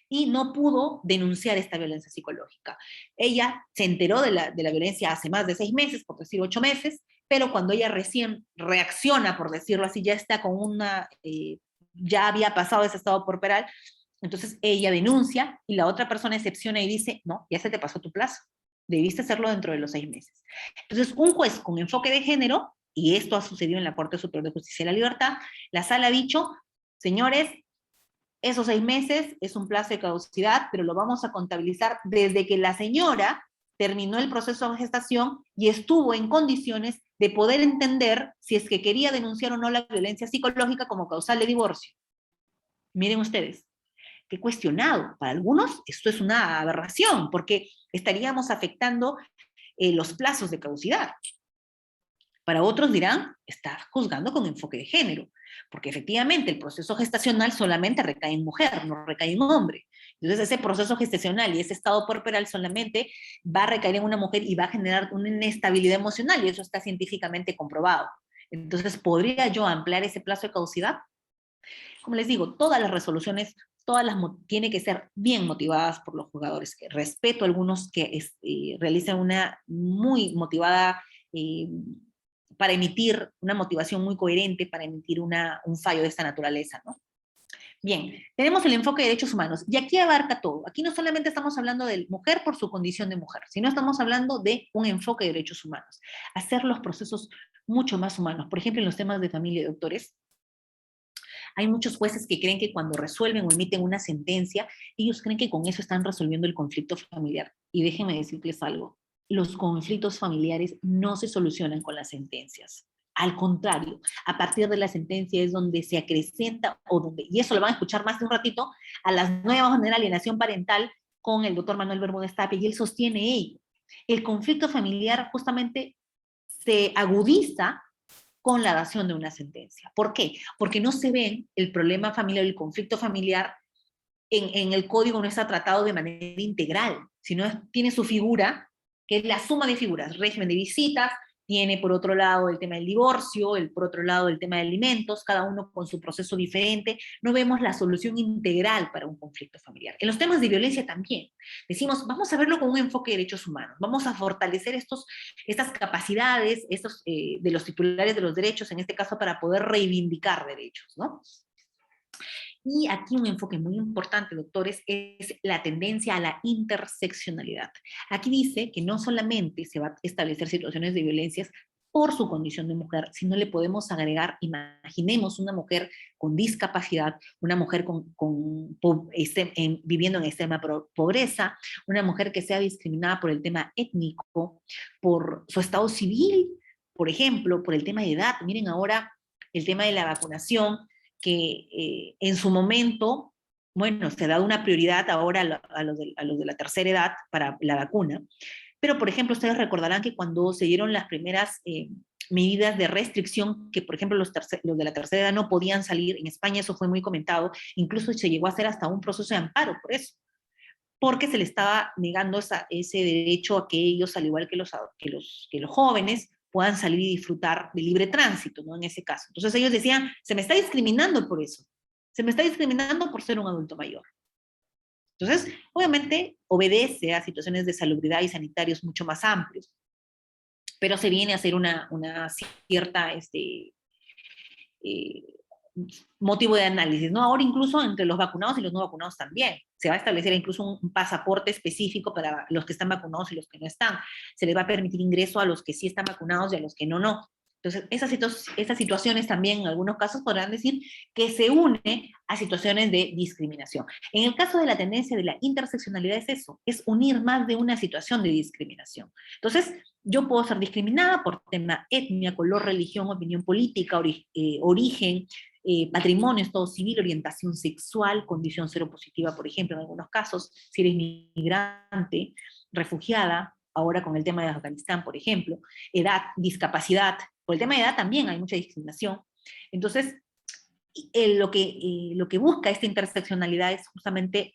y no pudo denunciar esta violencia psicológica. Ella se enteró de la violencia hace más de 6 meses, por decir 8 meses, pero cuando ella recién reacciona, por decirlo así, ya está con una, ya había pasado ese estado puerperal, entonces ella denuncia y la otra persona excepciona y dice, no, ya se te pasó tu plazo, debiste hacerlo dentro de los 6 meses. Entonces un juez con enfoque de género, y esto ha sucedido en la Corte Superior de Justicia de la Libertad, la sala ha dicho, señores, esos 6 meses es un plazo de caducidad, pero lo vamos a contabilizar desde que la señora terminó el proceso de gestación y estuvo en condiciones de poder entender si es que quería denunciar o no la violencia psicológica como causal de divorcio. Miren ustedes, qué cuestionado. Para algunos esto es una aberración, porque estaríamos afectando los plazos de caducidad. Para otros dirán, está juzgando con enfoque de género, porque efectivamente el proceso gestacional solamente recae en mujer, no recae en hombre. Entonces ese proceso gestacional y ese estado puerperal solamente va a recaer en una mujer y va a generar una inestabilidad emocional, y eso está científicamente comprobado. Entonces, ¿podría yo ampliar ese plazo de caducidad? Como les digo, todas las resoluciones, tienen que ser bien motivadas por los juzgadores. Respeto a algunos que realizan una muy motivada para emitir una motivación muy coherente, para emitir un fallo de esta naturaleza, ¿no? Bien, tenemos el enfoque de derechos humanos, y aquí abarca todo. Aquí no solamente estamos hablando de mujer por su condición de mujer, sino estamos hablando de un enfoque de derechos humanos. Hacer los procesos mucho más humanos. Por ejemplo, en los temas de familia, doctores, hay muchos jueces que creen que cuando resuelven o emiten una sentencia, ellos creen que con eso están resolviendo el conflicto familiar. Y déjenme decirles algo. Los conflictos familiares no se solucionan con las sentencias. Al contrario, a partir de la sentencia es donde se acrecenta, y eso lo van a escuchar más de un ratito, a las nuevas maneras de alienación parental con el doctor Manuel Bermúdez Tapia, y él sostiene ello. El conflicto familiar justamente se agudiza con la dación de una sentencia. ¿Por qué? Porque no se ven el problema familiar, el conflicto familiar, en el código no está tratado de manera integral, sino tiene su figura, que es la suma de figuras, régimen de visitas, tiene por otro lado el tema del divorcio, por otro lado el tema de alimentos, cada uno con su proceso diferente. No vemos la solución integral para un conflicto familiar. En los temas de violencia también. Decimos, vamos a verlo con un enfoque de derechos humanos, vamos a fortalecer estas capacidades de los titulares de los derechos, en este caso para poder reivindicar derechos, ¿no? Y aquí un enfoque muy importante, doctores, es la tendencia a la interseccionalidad. Aquí dice que no solamente se va a establecer situaciones de violencias por su condición de mujer, sino le podemos agregar, imaginemos una mujer con discapacidad, una mujer viviendo en extrema pobreza, una mujer que sea discriminada por el tema étnico, por su estado civil, por ejemplo, por el tema de edad. Miren ahora el tema de la vacunación, que en su momento, bueno, se ha dado una prioridad ahora a los de la tercera edad para la vacuna, pero por ejemplo, ustedes recordarán que cuando se dieron las primeras medidas de restricción, que por ejemplo los de la tercera edad no podían salir, en España eso fue muy comentado, incluso se llegó a hacer hasta un proceso de amparo por eso, porque se le estaba negando ese derecho a que ellos, al igual que los jóvenes, puedan salir y disfrutar de libre tránsito, ¿no? En ese caso. Entonces ellos decían, se me está discriminando por eso, se me está discriminando por ser un adulto mayor. Entonces, obviamente, obedece a situaciones de salubridad y sanitarios mucho más amplios, pero se viene a hacer una cierta eh, motivo de análisis, ¿no? Ahora incluso entre los vacunados y los no vacunados también. Se va a establecer incluso un pasaporte específico para los que están vacunados y los que no están. Se les va a permitir ingreso a los que sí están vacunados y a los que no, no. Entonces, esas situaciones también en algunos casos podrán decir que se une a situaciones de discriminación. En el caso de la tendencia de la interseccionalidad es eso, es unir más de una situación de discriminación. Entonces, yo puedo ser discriminada por tema etnia, color, religión, opinión política, origen, patrimonio, estado civil, orientación sexual, condición seropositiva, por ejemplo, en algunos casos, si eres migrante, refugiada, ahora con el tema de Afganistán, por ejemplo, edad, discapacidad, por el tema de edad también hay mucha discriminación. Entonces, lo que busca esta interseccionalidad es justamente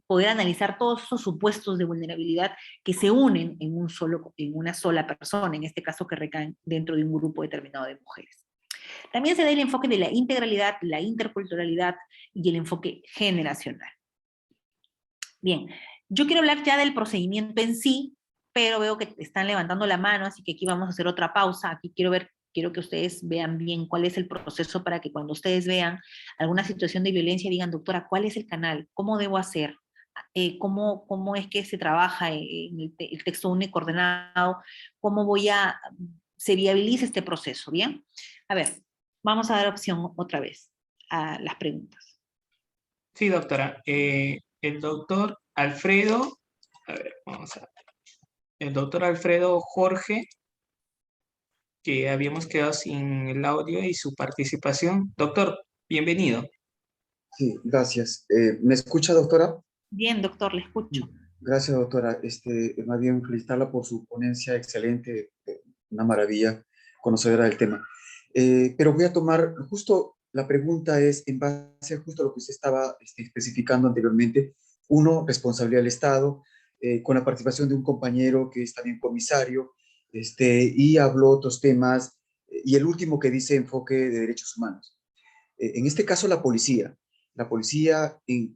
poder analizar todos esos supuestos de vulnerabilidad que se unen en una sola persona, en este caso que recaen dentro de un grupo determinado de mujeres. También se da el enfoque de la integralidad, la interculturalidad y el enfoque generacional. Bien, yo quiero hablar ya del procedimiento en sí, pero veo que están levantando la mano, así que aquí vamos a hacer otra pausa. Aquí quiero que ustedes vean bien cuál es el proceso para que cuando ustedes vean alguna situación de violencia digan, doctora, ¿cuál es el canal? ¿Cómo debo hacer? ¿Cómo es que se trabaja en el texto único ordenado? ¿Cómo se viabiliza este proceso? ¿Bien? A ver, vamos a dar opción otra vez a las preguntas.
Sí, doctora. El doctor Alfredo, a ver, vamos a ver. El doctor Alfredo Jorge, que habíamos quedado sin el audio y su participación. Doctor, bienvenido.
Sí, gracias. ¿Me escucha, doctora?
Bien, doctor, le escucho.
Gracias, doctora. Más bien felicitarla por su ponencia excelente, una maravilla conocedora del tema. Pero voy a tomar, justo la pregunta es en base justo a lo que usted estaba especificando anteriormente. Uno, responsabilidad del Estado, con la participación de un compañero que es también comisario, y habló otros temas, y el último que dice enfoque de derechos humanos. En este caso, la policía,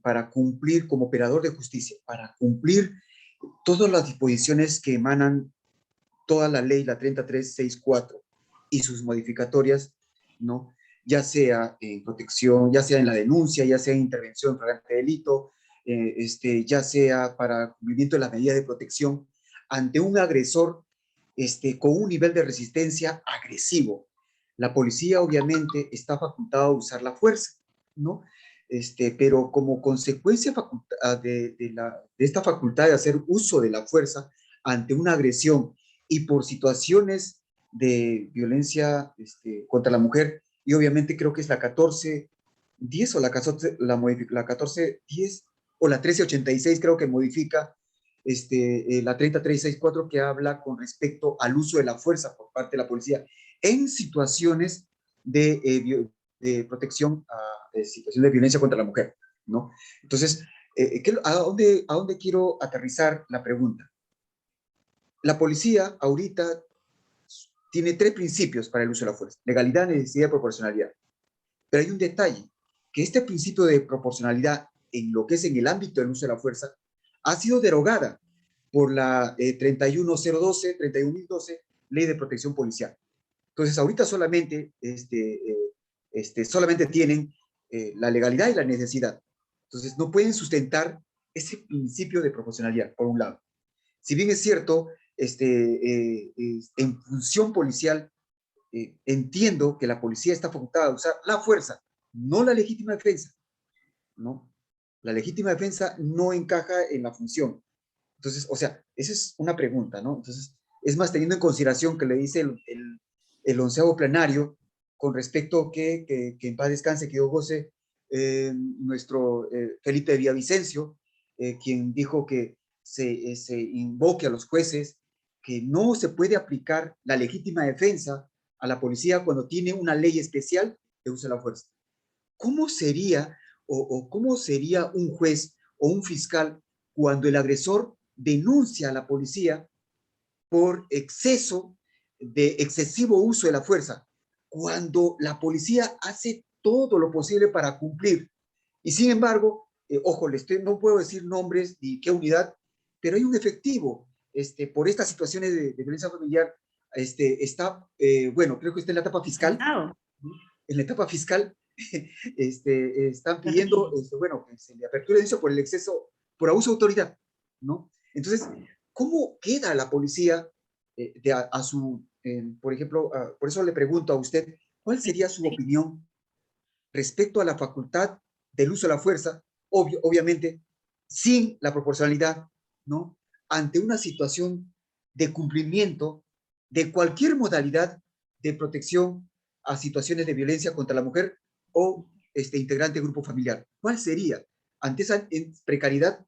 para cumplir como operador de justicia, para cumplir todas las disposiciones que emanan toda la ley, la 3364, y sus modificatorias, ¿no? Ya sea en protección, ya sea en la denuncia, ya sea en intervención en flagrante delito, ya sea para cumplimiento de las medidas de protección ante un agresor con un nivel de resistencia agresivo. La policía obviamente está facultada a usar la fuerza, ¿no? Pero como consecuencia de esta facultad de hacer uso de la fuerza ante una agresión y por situaciones de violencia contra la mujer, y obviamente creo que es la 1410 o la 1410 o la 1386 creo que modifica la 30364 que habla con respecto al uso de la fuerza por parte de la policía en situaciones de protección a situación de violencia contra la mujer, ¿no? Entonces, ¿a dónde quiero aterrizar la pregunta? La policía ahorita tiene 3 principios para el uso de la fuerza: legalidad, necesidad y proporcionalidad. Pero hay un detalle, que este principio de proporcionalidad en lo que es en el ámbito del uso de la fuerza ha sido derogada por la 31012, Ley de Protección Policial. Entonces, ahorita solamente tienen la legalidad y la necesidad. Entonces, no pueden sustentar ese principio de proporcionalidad, por un lado. Si bien es cierto, en función policial, entiendo que la policía está facultada a usar la fuerza, no la legítima defensa, ¿no? La legítima defensa no encaja en la función. Entonces, o sea, esa es una pregunta, ¿no? Entonces, es más, teniendo en consideración que le dice el 11º plenario, con respecto que en paz descanse, que yo goce, nuestro Felipe Villavicencio, quien dijo que se invoque a los jueces, que no se puede aplicar la legítima defensa a la policía cuando tiene una ley especial de uso de la fuerza. ¿Cómo sería cómo sería un juez o un fiscal cuando el agresor denuncia a la policía por excesivo uso de la fuerza, cuando la policía hace todo lo posible para cumplir? Y sin embargo, ojo, no puedo decir nombres ni qué unidad, pero hay un efectivo, por estas situaciones de violencia familiar, está, bueno, creo que está en la etapa fiscal,
Claro.
en la etapa fiscal, están pidiendo, bueno, que se le aperture eso por el exceso, por abuso de autoridad, ¿no? Entonces, ¿cómo queda la policía por ejemplo, por eso le pregunto a usted, ¿cuál sería su opinión respecto a la facultad del uso de la fuerza, obviamente, sin la proporcionalidad, ¿no? Ante una situación de cumplimiento de cualquier modalidad de protección a situaciones de violencia contra la mujer o integrante del grupo familiar? ¿Cuál sería ante esa precariedad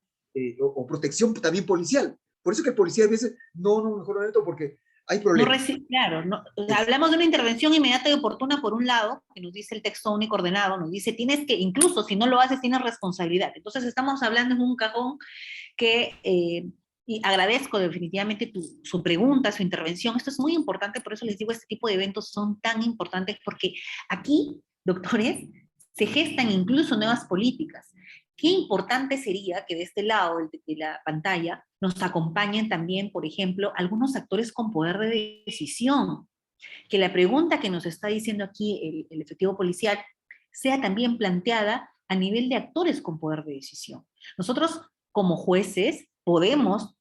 o protección también policial? Por eso que el policía a veces, mejor no entro porque hay problemas.
Claro, hablamos de una intervención inmediata y oportuna por un lado, que nos dice el texto único ordenado, nos dice, tienes que, incluso si no lo haces, tienes responsabilidad. Entonces estamos hablando en un cajón que, y agradezco definitivamente su pregunta, su intervención. Esto es muy importante, por eso les digo, este tipo de eventos son tan importantes, porque aquí, doctores, se gestan incluso nuevas políticas. Qué importante sería que de este lado de la pantalla nos acompañen también, por ejemplo, algunos actores con poder de decisión. Que la pregunta que nos está diciendo aquí el efectivo policial sea también planteada a nivel de actores con poder de decisión. Nosotros, como jueces, podemos,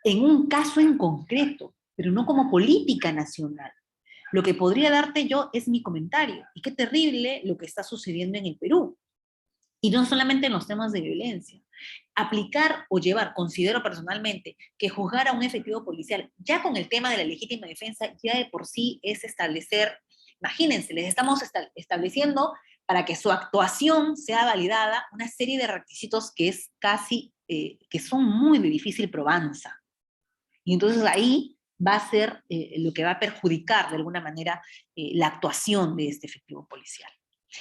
en un caso en concreto, pero no como política nacional. Lo que podría darte yo es mi comentario. Y qué terrible lo que está sucediendo en el Perú. Y no solamente en los temas de violencia. Aplicar o llevar, considero personalmente, que juzgar a un efectivo policial, ya con el tema de la legítima defensa, ya de por sí es establecer, imagínense, les estamos estableciendo para que su actuación sea validada una serie de requisitos que es casi, que son muy de difícil probanza. Y entonces ahí va a ser lo que va a perjudicar de alguna manera la actuación de este efectivo policial.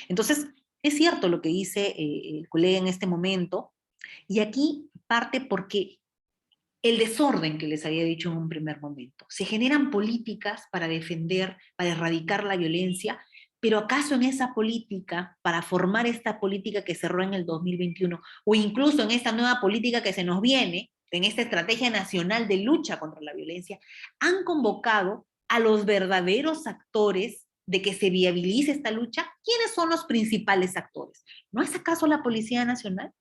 Entonces, es cierto lo que dice el colega en este momento, y aquí parte porque el desorden que les había dicho en un primer momento. Se generan políticas para defender, para erradicar la violencia, pero ¿acaso en esa política, para formar esta política que cerró en el 2021, o incluso en esta nueva política que se nos viene, en esta estrategia nacional de lucha contra la violencia, han convocado a los verdaderos actores de que se viabilice esta lucha? ¿Quiénes son los principales actores? ¿No es acaso la Policía Nacional?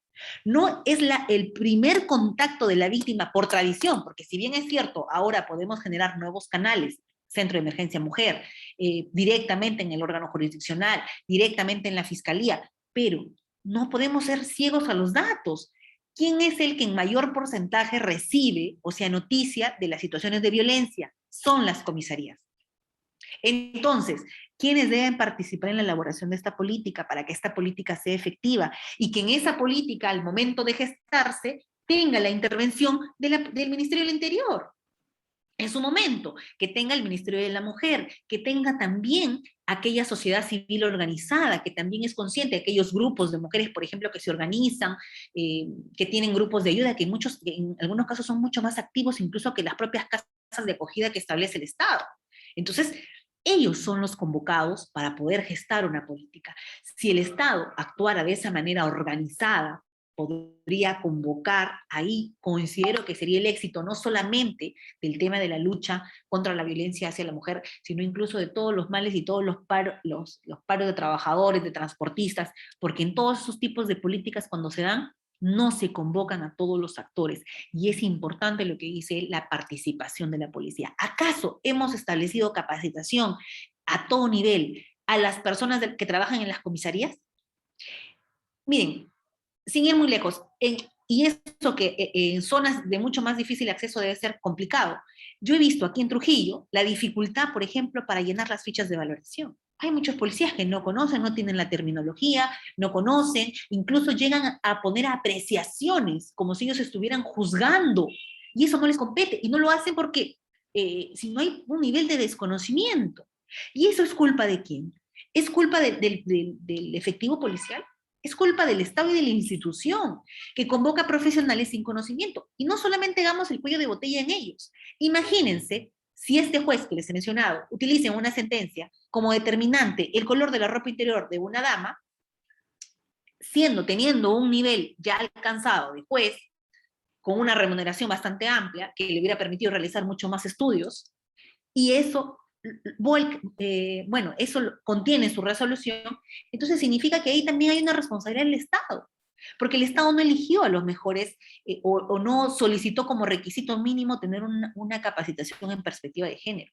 ¿No es el primer contacto de la víctima por tradición? Porque si bien es cierto, ahora podemos generar nuevos canales, Centro de Emergencia Mujer, directamente en el órgano jurisdiccional, directamente en la Fiscalía, pero no podemos ser ciegos a los datos. ¿Quién es el que en mayor porcentaje recibe, o sea, noticia de las situaciones de violencia? Son las comisarías. Entonces, ¿quiénes deben participar en la elaboración de esta política para que esta política sea efectiva y que en esa política, al momento de gestarse, tenga la intervención del Ministerio del Interior? En su momento, que tenga el Ministerio de la Mujer, que tenga también aquella sociedad civil organizada, que también es consciente de aquellos grupos de mujeres, por ejemplo, que se organizan, que tienen grupos de ayuda, que en algunos casos son mucho más activos incluso que las propias casas de acogida que establece el Estado. Entonces, ellos son los convocados para poder gestar una política. Si el Estado actuara de esa manera organizada, podría convocar, ahí considero que sería el éxito no solamente del tema de la lucha contra la violencia hacia la mujer, sino incluso de todos los males y todos los paros de trabajadores, de transportistas, porque en todos esos tipos de políticas cuando se dan, no se convocan a todos los actores, y es importante lo que dice la participación de la policía. ¿Acaso hemos establecido capacitación a todo nivel a las personas que trabajan en las comisarías? Miren, sin ir muy lejos, y eso que en zonas de mucho más difícil acceso debe ser complicado. Yo he visto aquí en Trujillo la dificultad, por ejemplo, para llenar las fichas de valoración. Hay muchos policías que no conocen, no tienen la terminología, no conocen, incluso llegan a poner apreciaciones como si ellos estuvieran juzgando, y eso no les compete, y no lo hacen porque si no hay un nivel de desconocimiento. ¿Y eso es culpa de quién? ¿Es culpa del efectivo policial? Es culpa del Estado y de la institución, que convoca profesionales sin conocimiento. Y no solamente hagamos el cuello de botella en ellos. Imagínense si este juez que les he mencionado utiliza en una sentencia como determinante el color de la ropa interior de una dama, teniendo un nivel ya alcanzado de juez, con una remuneración bastante amplia, que le hubiera permitido realizar mucho más estudios, y eso, eso contiene su resolución, entonces significa que ahí también hay una responsabilidad del Estado, porque el Estado no eligió a los mejores o no solicitó como requisito mínimo tener una capacitación en perspectiva de género.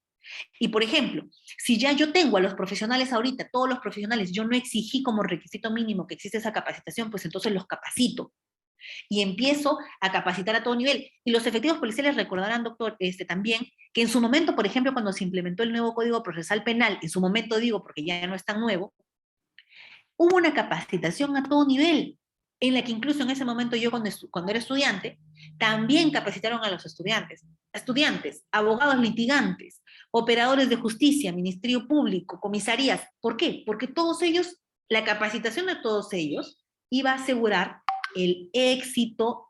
Y por ejemplo, si ya yo tengo a los profesionales ahorita, todos los profesionales, yo no exigí como requisito mínimo que existe esa capacitación, pues entonces los capacito. Y empiezo a capacitar a todo nivel. Y los efectivos policiales recordarán, doctor, también, que en su momento, por ejemplo, cuando se implementó el nuevo Código Procesal Penal, en su momento digo, porque ya no es tan nuevo, hubo una capacitación a todo nivel, en la que incluso en ese momento yo cuando era estudiante, también capacitaron a los estudiantes, abogados litigantes, operadores de justicia, ministerio público, comisarías. ¿Por qué? Porque todos ellos, la capacitación de todos ellos iba a asegurar el éxito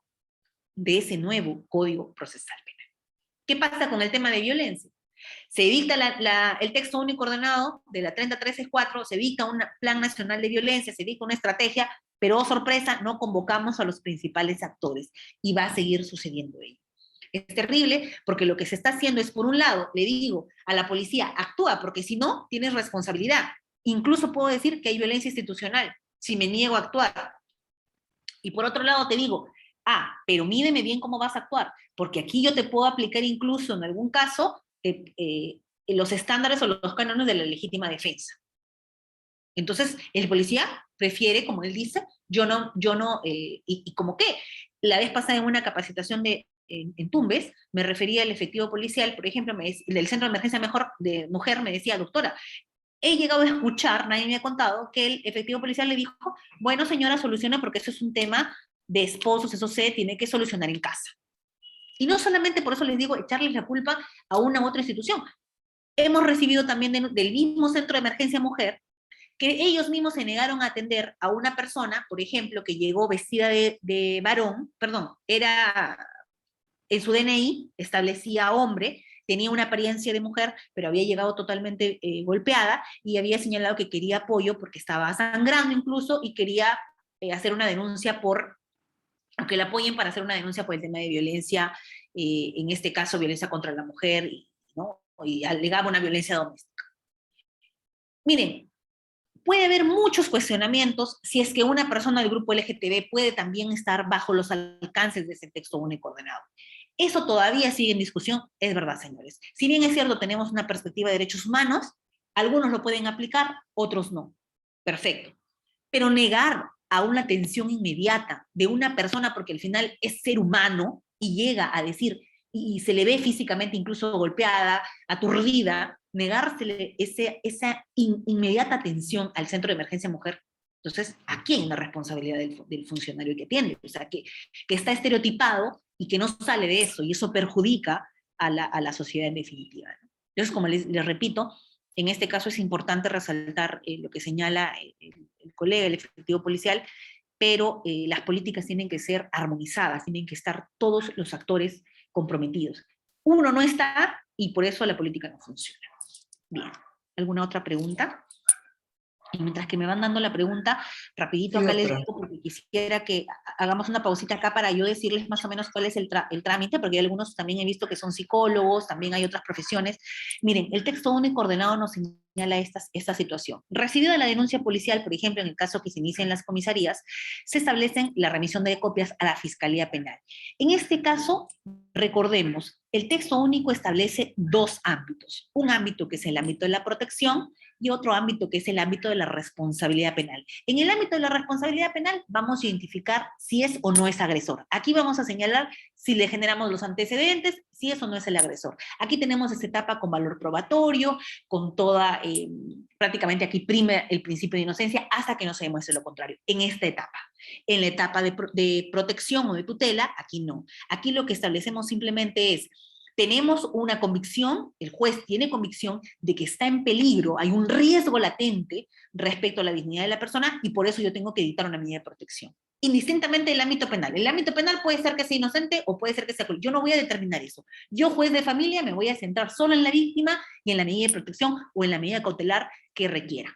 de ese nuevo Código Procesal Penal. ¿Qué pasa con el tema de violencia? Se dicta el texto único ordenado de la 30.13.4, se dicta un plan nacional de violencia, se dicta una estrategia, pero oh sorpresa, no convocamos a los principales actores y va a seguir sucediendo ello. Es terrible porque lo que se está haciendo es, por un lado, le digo a la policía, actúa, porque si no, tienes responsabilidad. Incluso puedo decir que hay violencia institucional si me niego a actuar. Y por otro lado te digo, pero mídeme bien cómo vas a actuar, porque aquí yo te puedo aplicar incluso en algún caso los estándares o los cánones de la legítima defensa. Entonces, el policía prefiere, como él dice, y como que la vez pasada en una capacitación en Tumbes, me refería al efectivo policial, por ejemplo, del Centro de Emergencia de Mujer, me decía, doctora, he llegado a escuchar, nadie me ha contado, que el efectivo policial le dijo, bueno señora, soluciona porque eso es un tema de esposos, eso se tiene que solucionar en casa. Y no solamente por eso les digo echarles la culpa a una u otra institución. Hemos recibido también del mismo Centro de Emergencia Mujer que ellos mismos se negaron a atender a una persona, por ejemplo, que llegó vestida de varón, era en su DNI, establecía hombre, tenía una apariencia de mujer, pero había llegado totalmente golpeada y había señalado que quería apoyo porque estaba sangrando incluso y quería hacer una denuncia o que la apoyen para hacer una denuncia por el tema de violencia, en este caso violencia contra la mujer, y alegaba una violencia doméstica. Miren, puede haber muchos cuestionamientos si es que una persona del grupo LGTB puede también estar bajo los alcances de ese texto único ordenado. Eso todavía sigue en discusión, es verdad, señores. Si bien es cierto, tenemos una perspectiva de derechos humanos, algunos lo pueden aplicar, otros no. Perfecto. Pero negar a una atención inmediata de una persona, porque al final es ser humano, y llega a decir, y se le ve físicamente incluso golpeada, aturdida, negársele esa inmediata atención al Centro de Emergencia Mujer, entonces, ¿a quién la responsabilidad del funcionario que atiende? O sea, que está estereotipado y que no sale de eso, y eso perjudica a la sociedad en definitiva, ¿no? Entonces, como les repito, en este caso es importante resaltar lo que señala el colega, el efectivo policial, pero las políticas tienen que ser armonizadas, tienen que estar todos los actores comprometidos. Uno no está y por eso la política no funciona. Bien, ¿alguna otra pregunta? Y mientras que me van dando la pregunta, rapidito acá les digo, porque quisiera que hagamos una pausita acá para yo decirles más o menos cuál es el trámite, porque hay algunos también he visto que son psicólogos, también hay otras profesiones. Miren, el texto único ordenado nos señala esta situación. Recibida la denuncia policial, por ejemplo, en el caso que se inicie en las comisarías, se establecen la remisión de copias a la Fiscalía Penal. En este caso, recordemos, el texto único establece dos ámbitos. Un ámbito que es el ámbito de la protección y otro ámbito que es el ámbito de la responsabilidad penal. En el ámbito de la responsabilidad penal vamos a identificar si es o no es agresor. Aquí vamos a señalar si le generamos los antecedentes, si es o no es el agresor. Aquí tenemos esta etapa con valor probatorio, con toda, prácticamente aquí prime el principio de inocencia hasta que no se demuestre lo contrario. En esta etapa. En la etapa de protección o de tutela, aquí no. Aquí lo que establecemos simplemente es, tenemos una convicción, el juez tiene convicción de que está en peligro, hay un riesgo latente respecto a la dignidad de la persona y por eso yo tengo que dictar una medida de protección. Indistintamente del ámbito penal. El ámbito penal puede ser que sea inocente o puede ser que sea culpable. Yo no voy a determinar eso. Yo, juez de familia, me voy a centrar solo en la víctima y en la medida de protección o en la medida cautelar que requiera.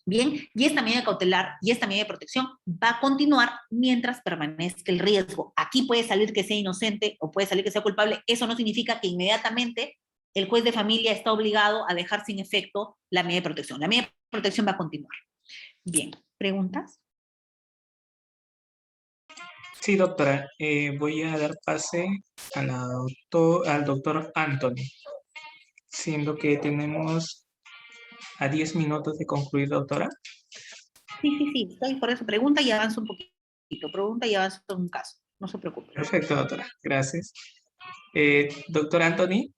Bien, y esta medida cautelar y esta medida de protección va a continuar mientras permanezca el riesgo. Aquí puede salir que sea inocente o puede salir que sea culpable. Eso no significa que inmediatamente el juez de familia está obligado a dejar sin efecto la medida de protección. La medida de protección va a continuar. Bien, ¿preguntas?
Sí, doctora. Voy a dar pase a al doctor Anthony, siendo que tenemos a 10 minutos de concluir, doctora.
Sí, estoy por eso. Pregunta y avanzo un poquito. Pregunta y avanzo en un caso. No se preocupe.
Perfecto, doctora. Gracias. Doctor Anthony.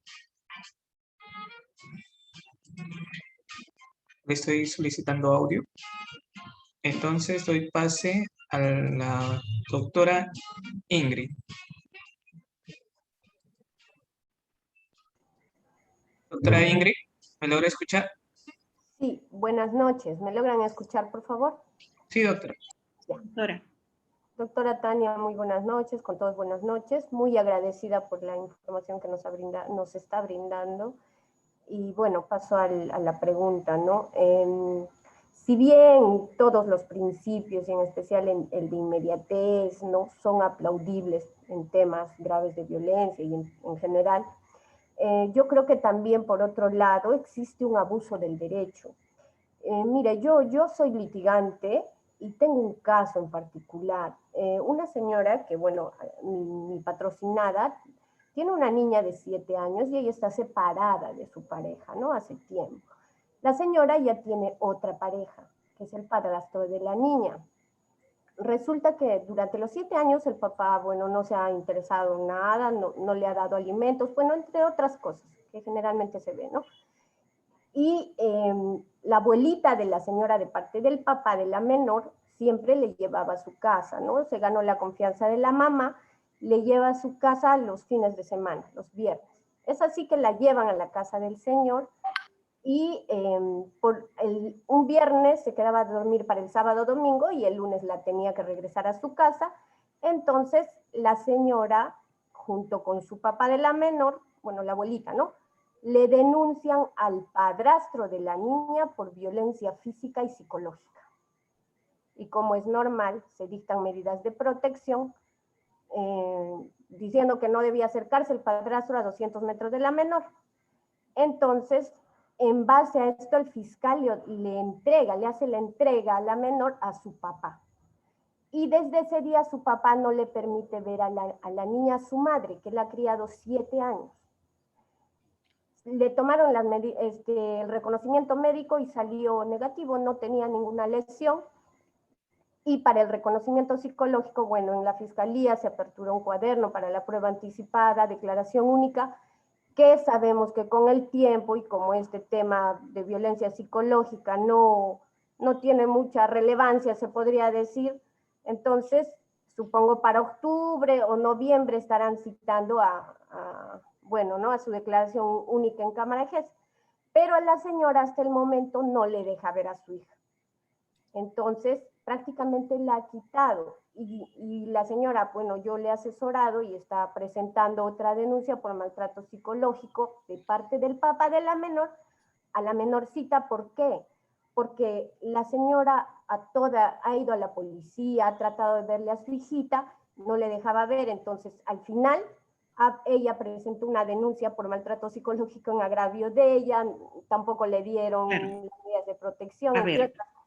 Le estoy solicitando audio. Entonces doy pase a la doctora Ingrid. Doctora Ingrid, ¿me logra escuchar?
Sí, buenas noches. ¿Me logran escuchar, por favor?
Sí, doctora.
Doctora.
Doctora Tania, muy buenas noches, con todos buenas noches. Muy agradecida por la información que nos está brindando. Y bueno, paso a la pregunta, ¿no? Si bien todos los principios, y en especial el de inmediatez, ¿no?, son aplaudibles en temas graves de violencia y en general, yo creo que también, por otro lado, existe un abuso del derecho. Mire, yo soy litigante y tengo un caso en particular. Una señora que, bueno, mi patrocinada, tiene una niña de 7 años y ella está separada de su pareja, ¿no? Hace tiempo. La señora ya tiene otra pareja, que es el padrastro de la niña. Resulta que durante los 7 años el papá, bueno, no se ha interesado en nada, no le ha dado alimentos, bueno, entre otras cosas que generalmente se ve, ¿no? Y la abuelita de la señora, de parte del papá de la menor, siempre le llevaba a su casa, ¿no? Se ganó la confianza de la mamá, le lleva a su casa los fines de semana, los viernes. Es así que la llevan a la casa del señor y un viernes se quedaba a dormir para el sábado domingo y el lunes la tenía que regresar a su casa. Entonces la señora, junto con su papá de la menor, bueno, la abuelita, ¿no?, le denuncian al padrastro de la niña por violencia física y psicológica. Y como es normal, se dictan medidas de protección, diciendo que no debía acercarse el padrastro a 200 metros de la menor. Entonces, en base a esto, el fiscal le hace la entrega a la menor a su papá. Y desde ese día su papá no le permite ver a la niña, a su madre, que la ha criado 7 años. Le tomaron el reconocimiento médico y salió negativo, no tenía ninguna lesión. Y para el reconocimiento psicológico, bueno, en la fiscalía se aperturó un cuaderno para la prueba anticipada, declaración única, que sabemos que con el tiempo y como este tema de violencia psicológica no tiene mucha relevancia, se podría decir, entonces supongo para octubre o noviembre estarán citando bueno, ¿no?, a su declaración única en Cámara de Juez. Pero a la señora hasta el momento no le deja ver a su hija. Entonces, prácticamente la ha quitado. Y la señora, bueno, yo le he asesorado y está presentando otra denuncia por maltrato psicológico de parte del papá de la menor a la menorcita. ¿Por qué? Porque la señora ha ido a la policía, ha tratado de verle a su hijita, no le dejaba ver. Entonces, al final, ella presentó una denuncia por maltrato psicológico en agravio de ella, tampoco le dieron medidas de protección, entre otras cosas.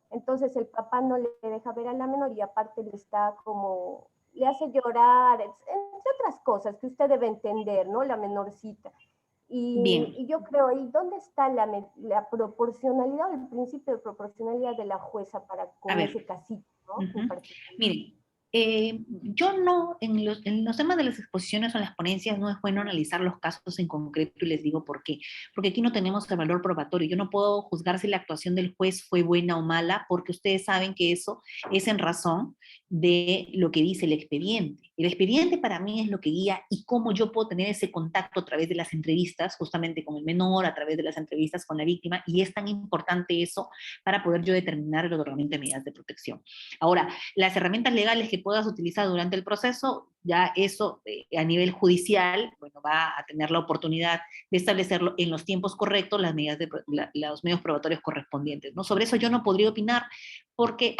Entonces el papá no le deja ver a la menor y aparte le hace llorar, entre otras cosas que usted debe entender, ¿no?, la menorcita. Y yo creo, ¿y dónde está la proporcionalidad, el principio de proporcionalidad de la jueza con ese casito, ¿no?
Miren, yo no, en los temas de las exposiciones o en las ponencias no es bueno analizar los casos en concreto y les digo por qué. Porque aquí no tenemos el valor probatorio. Yo no puedo juzgar si la actuación del juez fue buena o mala porque ustedes saben que eso es en razón de lo que dice el expediente. El expediente para mí es lo que guía y cómo yo puedo tener ese contacto a través de las entrevistas, justamente con el menor, a través de las entrevistas con la víctima, y es tan importante eso para poder yo determinar el otorgamiento de medidas de protección. Ahora, las herramientas legales que que puedas utilizar durante el proceso, ya eso a nivel judicial, bueno, va a tener la oportunidad de establecerlo en los tiempos correctos, las medidas los medios probatorios correspondientes, ¿no? Sobre eso yo no podría opinar porque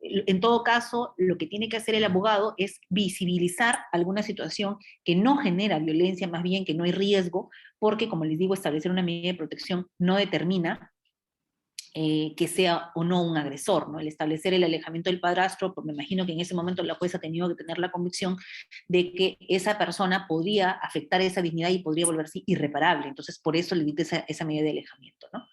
en todo caso, lo que tiene que hacer el abogado es visibilizar alguna situación que no genera violencia, más bien que no hay riesgo, porque, como les digo, establecer una medida de protección no determina que sea o no un agresor, ¿no? El establecer el alejamiento del padrastro, pues me imagino que en ese momento la jueza ha tenido que tener la convicción de que esa persona podría afectar esa dignidad y podría volverse irreparable, entonces por eso le dicta esa medida de alejamiento, ¿no?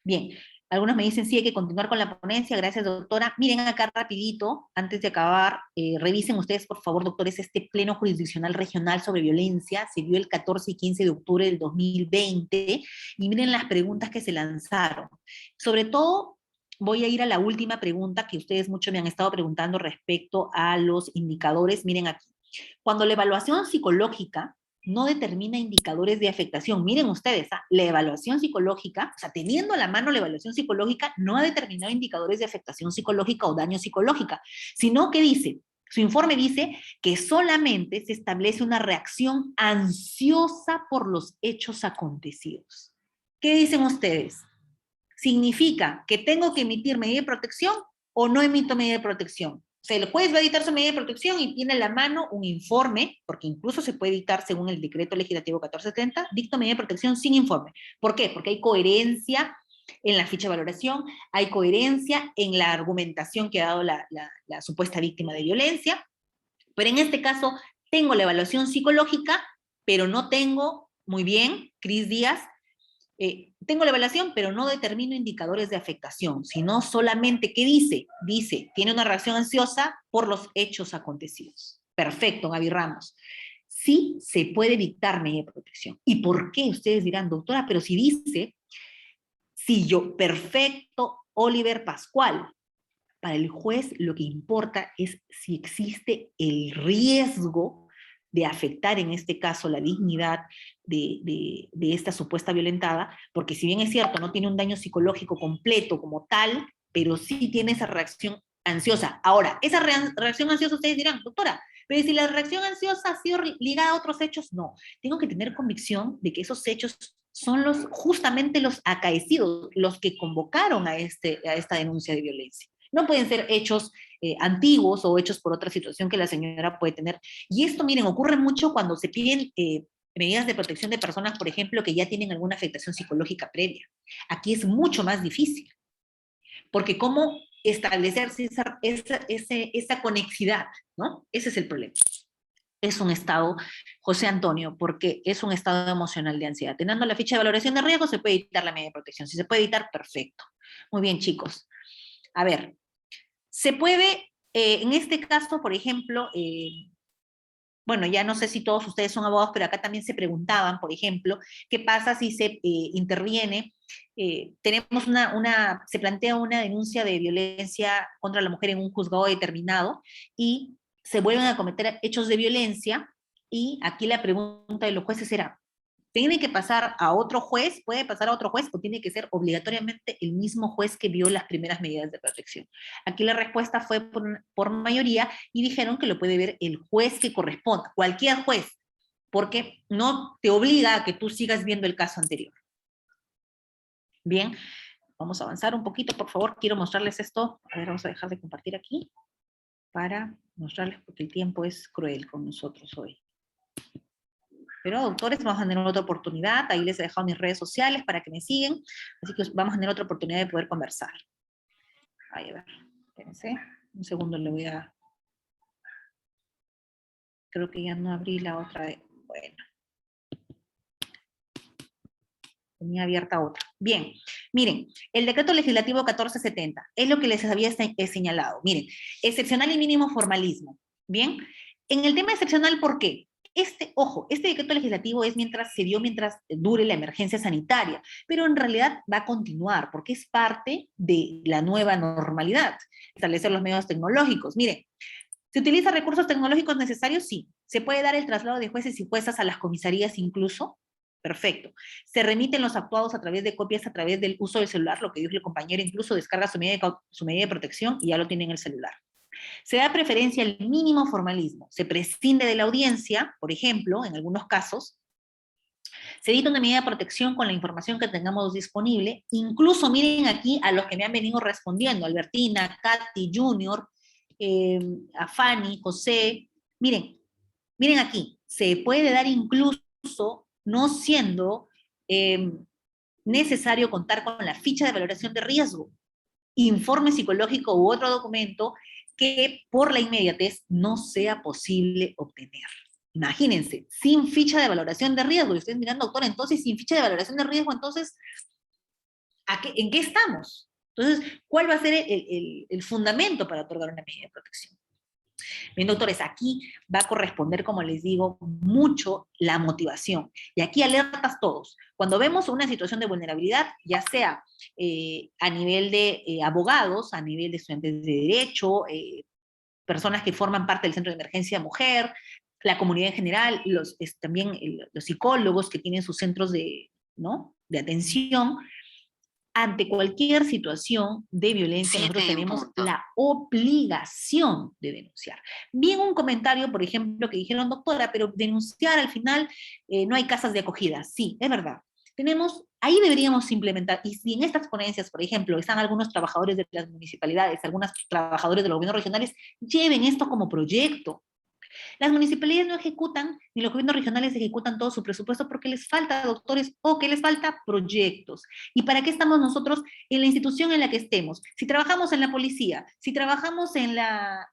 Bien, algunos me dicen, sí, hay que continuar con la ponencia, gracias, doctora. Miren acá rapidito, antes de acabar, revisen ustedes, por favor, doctores, este pleno jurisdiccional regional sobre violencia, se dio el 14 y 15 de octubre del 2020, y miren las preguntas que se lanzaron. Sobre todo, voy a ir a la última pregunta que ustedes mucho me han estado preguntando respecto a los indicadores. Miren aquí, cuando la evaluación psicológica no determina indicadores de afectación. Miren ustedes, la evaluación psicológica, o sea, teniendo a la mano la evaluación psicológica, no ha determinado indicadores de afectación psicológica o daño psicológica, sino que dice, su informe dice que solamente se establece una reacción ansiosa por los hechos acontecidos. ¿Qué dicen ustedes? ¿Significa que tengo que emitir medida de protección o no emito medida de protección? O sea, el juez va a dictar su medida de protección y tiene en la mano un informe, porque incluso se puede dictar según el decreto legislativo 1470, dicta medida de protección sin informe. ¿Por qué? Porque hay coherencia en la ficha de valoración, hay coherencia en la argumentación que ha dado la supuesta víctima de violencia, pero en este caso tengo la evaluación psicológica, pero no tengo, muy bien, Cris Díaz, tengo la evaluación, pero no determino indicadores de afectación, sino solamente, ¿qué dice? Dice, tiene una reacción ansiosa por los hechos acontecidos. Perfecto, Gaby Ramos. Sí se puede dictar medida de protección. ¿Y por qué? Ustedes dirán, doctora, pero si dice, si yo, perfecto, Oliver Pascual, para el juez lo que importa es si existe el riesgo de afectar, en este caso, la dignidad de esta supuesta violentada, porque si bien es cierto, no tiene un daño psicológico completo como tal, pero sí tiene esa reacción ansiosa. Ahora, esa reacción ansiosa, ustedes dirán, doctora, pero si la reacción ansiosa ha sido ligada a otros hechos, no. Tengo que tener convicción de que esos hechos son justamente los acaecidos, los que convocaron a esta denuncia de violencia. No pueden ser hechos antiguos o hechos por otra situación que la señora puede tener. Y esto, miren, ocurre mucho cuando se piden medidas de protección de personas, por ejemplo, que ya tienen alguna afectación psicológica previa. Aquí es mucho más difícil, porque cómo establecerse esa conexidad, ¿no? Ese es el problema. Es un estado, José Antonio, porque es un estado emocional de ansiedad. Teniendo la ficha de valoración de riesgo, se puede evitar la medida de protección. Si se puede evitar, perfecto. Muy bien, chicos. A ver, se puede, en este caso, por ejemplo, bueno, ya no sé si todos ustedes son abogados, pero acá también se preguntaban, por ejemplo, ¿qué pasa si se interviene? Tenemos se plantea una denuncia de violencia contra la mujer en un juzgado determinado y se vuelven a cometer hechos de violencia y aquí la pregunta de los jueces era, ¿tiene que pasar a otro juez? ¿Puede pasar a otro juez? ¿O tiene que ser obligatoriamente el mismo juez que vio las primeras medidas de protección? Aquí la respuesta fue por mayoría y dijeron que lo puede ver el juez que corresponda, cualquier juez, porque no te obliga a que tú sigas viendo el caso anterior. Bien, vamos a avanzar un poquito, por favor. Quiero mostrarles esto. A ver, vamos a dejar de compartir aquí para mostrarles porque el tiempo es cruel con nosotros hoy. Pero, doctores, vamos a tener otra oportunidad. Ahí les he dejado mis redes sociales para que me sigan. Así que vamos a tener otra oportunidad de poder conversar. Ahí, a ver, espérense. Un segundo le voy a... Creo que ya no abrí la otra. Bueno. Tenía abierta otra. Bien, miren, el decreto legislativo 1470 es lo que les había señalado. Miren, excepcional y mínimo formalismo. Bien, en el tema excepcional, ¿por qué? Ojo, este decreto legislativo es mientras dure la emergencia sanitaria, pero en realidad va a continuar porque es parte de la nueva normalidad, establecer los medios tecnológicos. Miren, ¿se utilizan recursos tecnológicos necesarios? Sí. ¿Se puede dar el traslado de jueces y juezas a las comisarías incluso? Perfecto. Se remiten los actuados a través de copias, a través del uso del celular, lo que dijo el compañero, incluso descarga su medida de protección y ya lo tiene en el celular. Se da preferencia al mínimo formalismo. Se prescinde de la audiencia, por ejemplo, en algunos casos. Se edita una medida de protección con la información que tengamos disponible. Incluso miren aquí a los que me han venido respondiendo, Albertina, Katy, Junior, a Fanny, José. Miren aquí, se puede dar incluso no siendo necesario contar con la ficha de valoración de riesgo, informe psicológico u otro documento que por la inmediatez no sea posible obtener. Imagínense, sin ficha de valoración de riesgo. Y ustedes dirán, doctor, entonces sin ficha de valoración de riesgo, entonces, ¿en qué estamos? Entonces, ¿cuál va a ser el fundamento para otorgar una medida de protección? Bien, doctores, aquí va a corresponder, como les digo, mucho la motivación. Y aquí alertas todos. Cuando vemos una situación de vulnerabilidad, ya sea a nivel de abogados, a nivel de estudiantes de derecho, personas que forman parte del Centro de Emergencia Mujer, la comunidad en general, también los psicólogos que tienen sus centros de atención, ante cualquier situación de violencia, nosotros tenemos la obligación de denunciar. Bien un comentario, por ejemplo, que dijeron, doctora, pero denunciar al final no hay casas de acogida. Sí, es verdad. Ahí deberíamos implementar, y si en estas ponencias, por ejemplo, están algunos trabajadores de las municipalidades, algunos trabajadores de los gobiernos regionales, lleven esto como proyecto. Las municipalidades no ejecutan, ni los gobiernos regionales ejecutan todo su presupuesto porque les falta doctores o que les falta proyectos. ¿Y para qué estamos nosotros en la institución en la que estemos? Si trabajamos en la policía, si trabajamos en las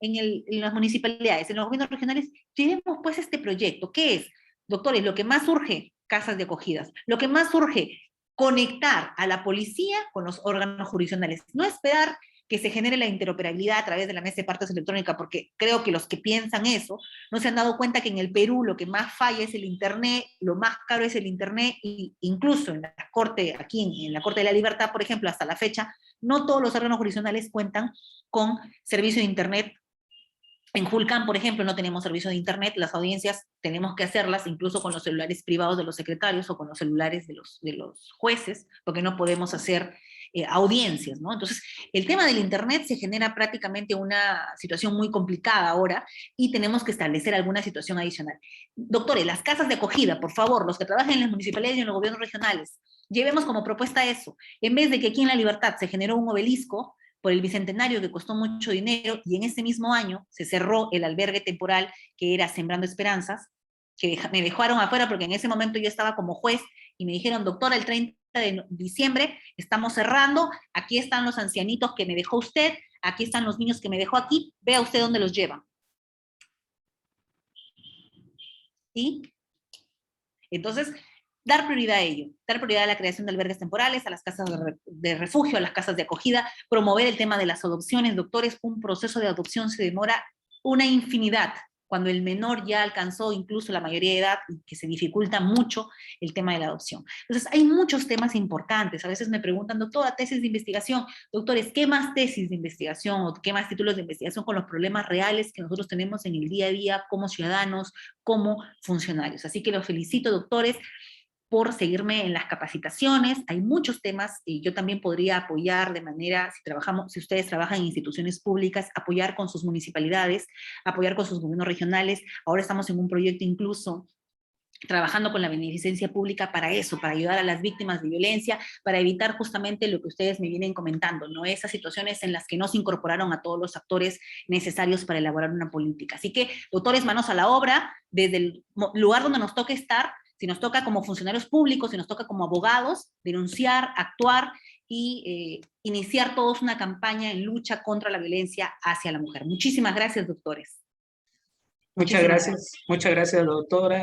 municipalidades, en los gobiernos regionales, llevemos pues este proyecto. ¿Qué es? Doctores, lo que más urge, casas de acogidas. Lo que más urge, conectar a la policía con los órganos jurisdiccionales. No esperar que se genere la interoperabilidad a través de la mesa de partes electrónica, porque creo que los que piensan eso no se han dado cuenta que en el Perú lo que más falla es el Internet, lo más caro es el Internet, y incluso en la Corte, aquí en la Corte de la Libertad, por ejemplo, hasta la fecha, no todos los órganos jurisdiccionales cuentan con servicio de Internet. En Julcán, por ejemplo, no tenemos servicio de Internet, las audiencias tenemos que hacerlas incluso con los celulares privados de los secretarios o con los celulares de los jueces, porque no podemos hacer audiencias, ¿no? Entonces, el tema del Internet se genera prácticamente una situación muy complicada ahora y tenemos que establecer alguna situación adicional. Doctores, las casas de acogida, por favor, los que trabajan en las municipalidades y en los gobiernos regionales, llevemos como propuesta eso. En vez de que aquí en La Libertad se generó un obelisco por el Bicentenario que costó mucho dinero y en ese mismo año se cerró el albergue temporal que era Sembrando Esperanzas, que me dejaron afuera porque en ese momento yo estaba como juez y me dijeron, doctora, el 30 de diciembre estamos cerrando, aquí están los ancianitos que me dejó usted, aquí están los niños que me dejó aquí, vea usted dónde los lleva. ¿Sí? Entonces, dar prioridad a ello, dar prioridad a la creación de albergues temporales, a las casas de refugio, a las casas de acogida, promover el tema de las adopciones. Doctores, un proceso de adopción se demora una infinidad, cuando el menor ya alcanzó incluso la mayoría de edad, y que se dificulta mucho el tema de la adopción. Entonces, hay muchos temas importantes. A veces me preguntan, doctora, tesis de investigación. Doctores, ¿qué más tesis de investigación o qué más títulos de investigación con los problemas reales que nosotros tenemos en el día a día como ciudadanos, como funcionarios? Así que los felicito, doctores, por seguirme en las capacitaciones. Hay muchos temas y yo también podría apoyar de manera, si ustedes trabajan en instituciones públicas, apoyar con sus municipalidades, apoyar con sus gobiernos regionales. Ahora estamos en un proyecto incluso trabajando con la beneficencia pública para eso, para ayudar a las víctimas de violencia, para evitar justamente lo que ustedes me vienen comentando, ¿no? Esas situaciones en las que no se incorporaron a todos los actores necesarios para elaborar una política. Así que, doctores, manos a la obra, desde el lugar donde nos toque estar, si nos toca como funcionarios públicos, si nos toca como abogados, denunciar, actuar y iniciar todos una campaña en lucha contra la violencia hacia la mujer. Muchísimas gracias, doctores.
Muchas gracias, doctora.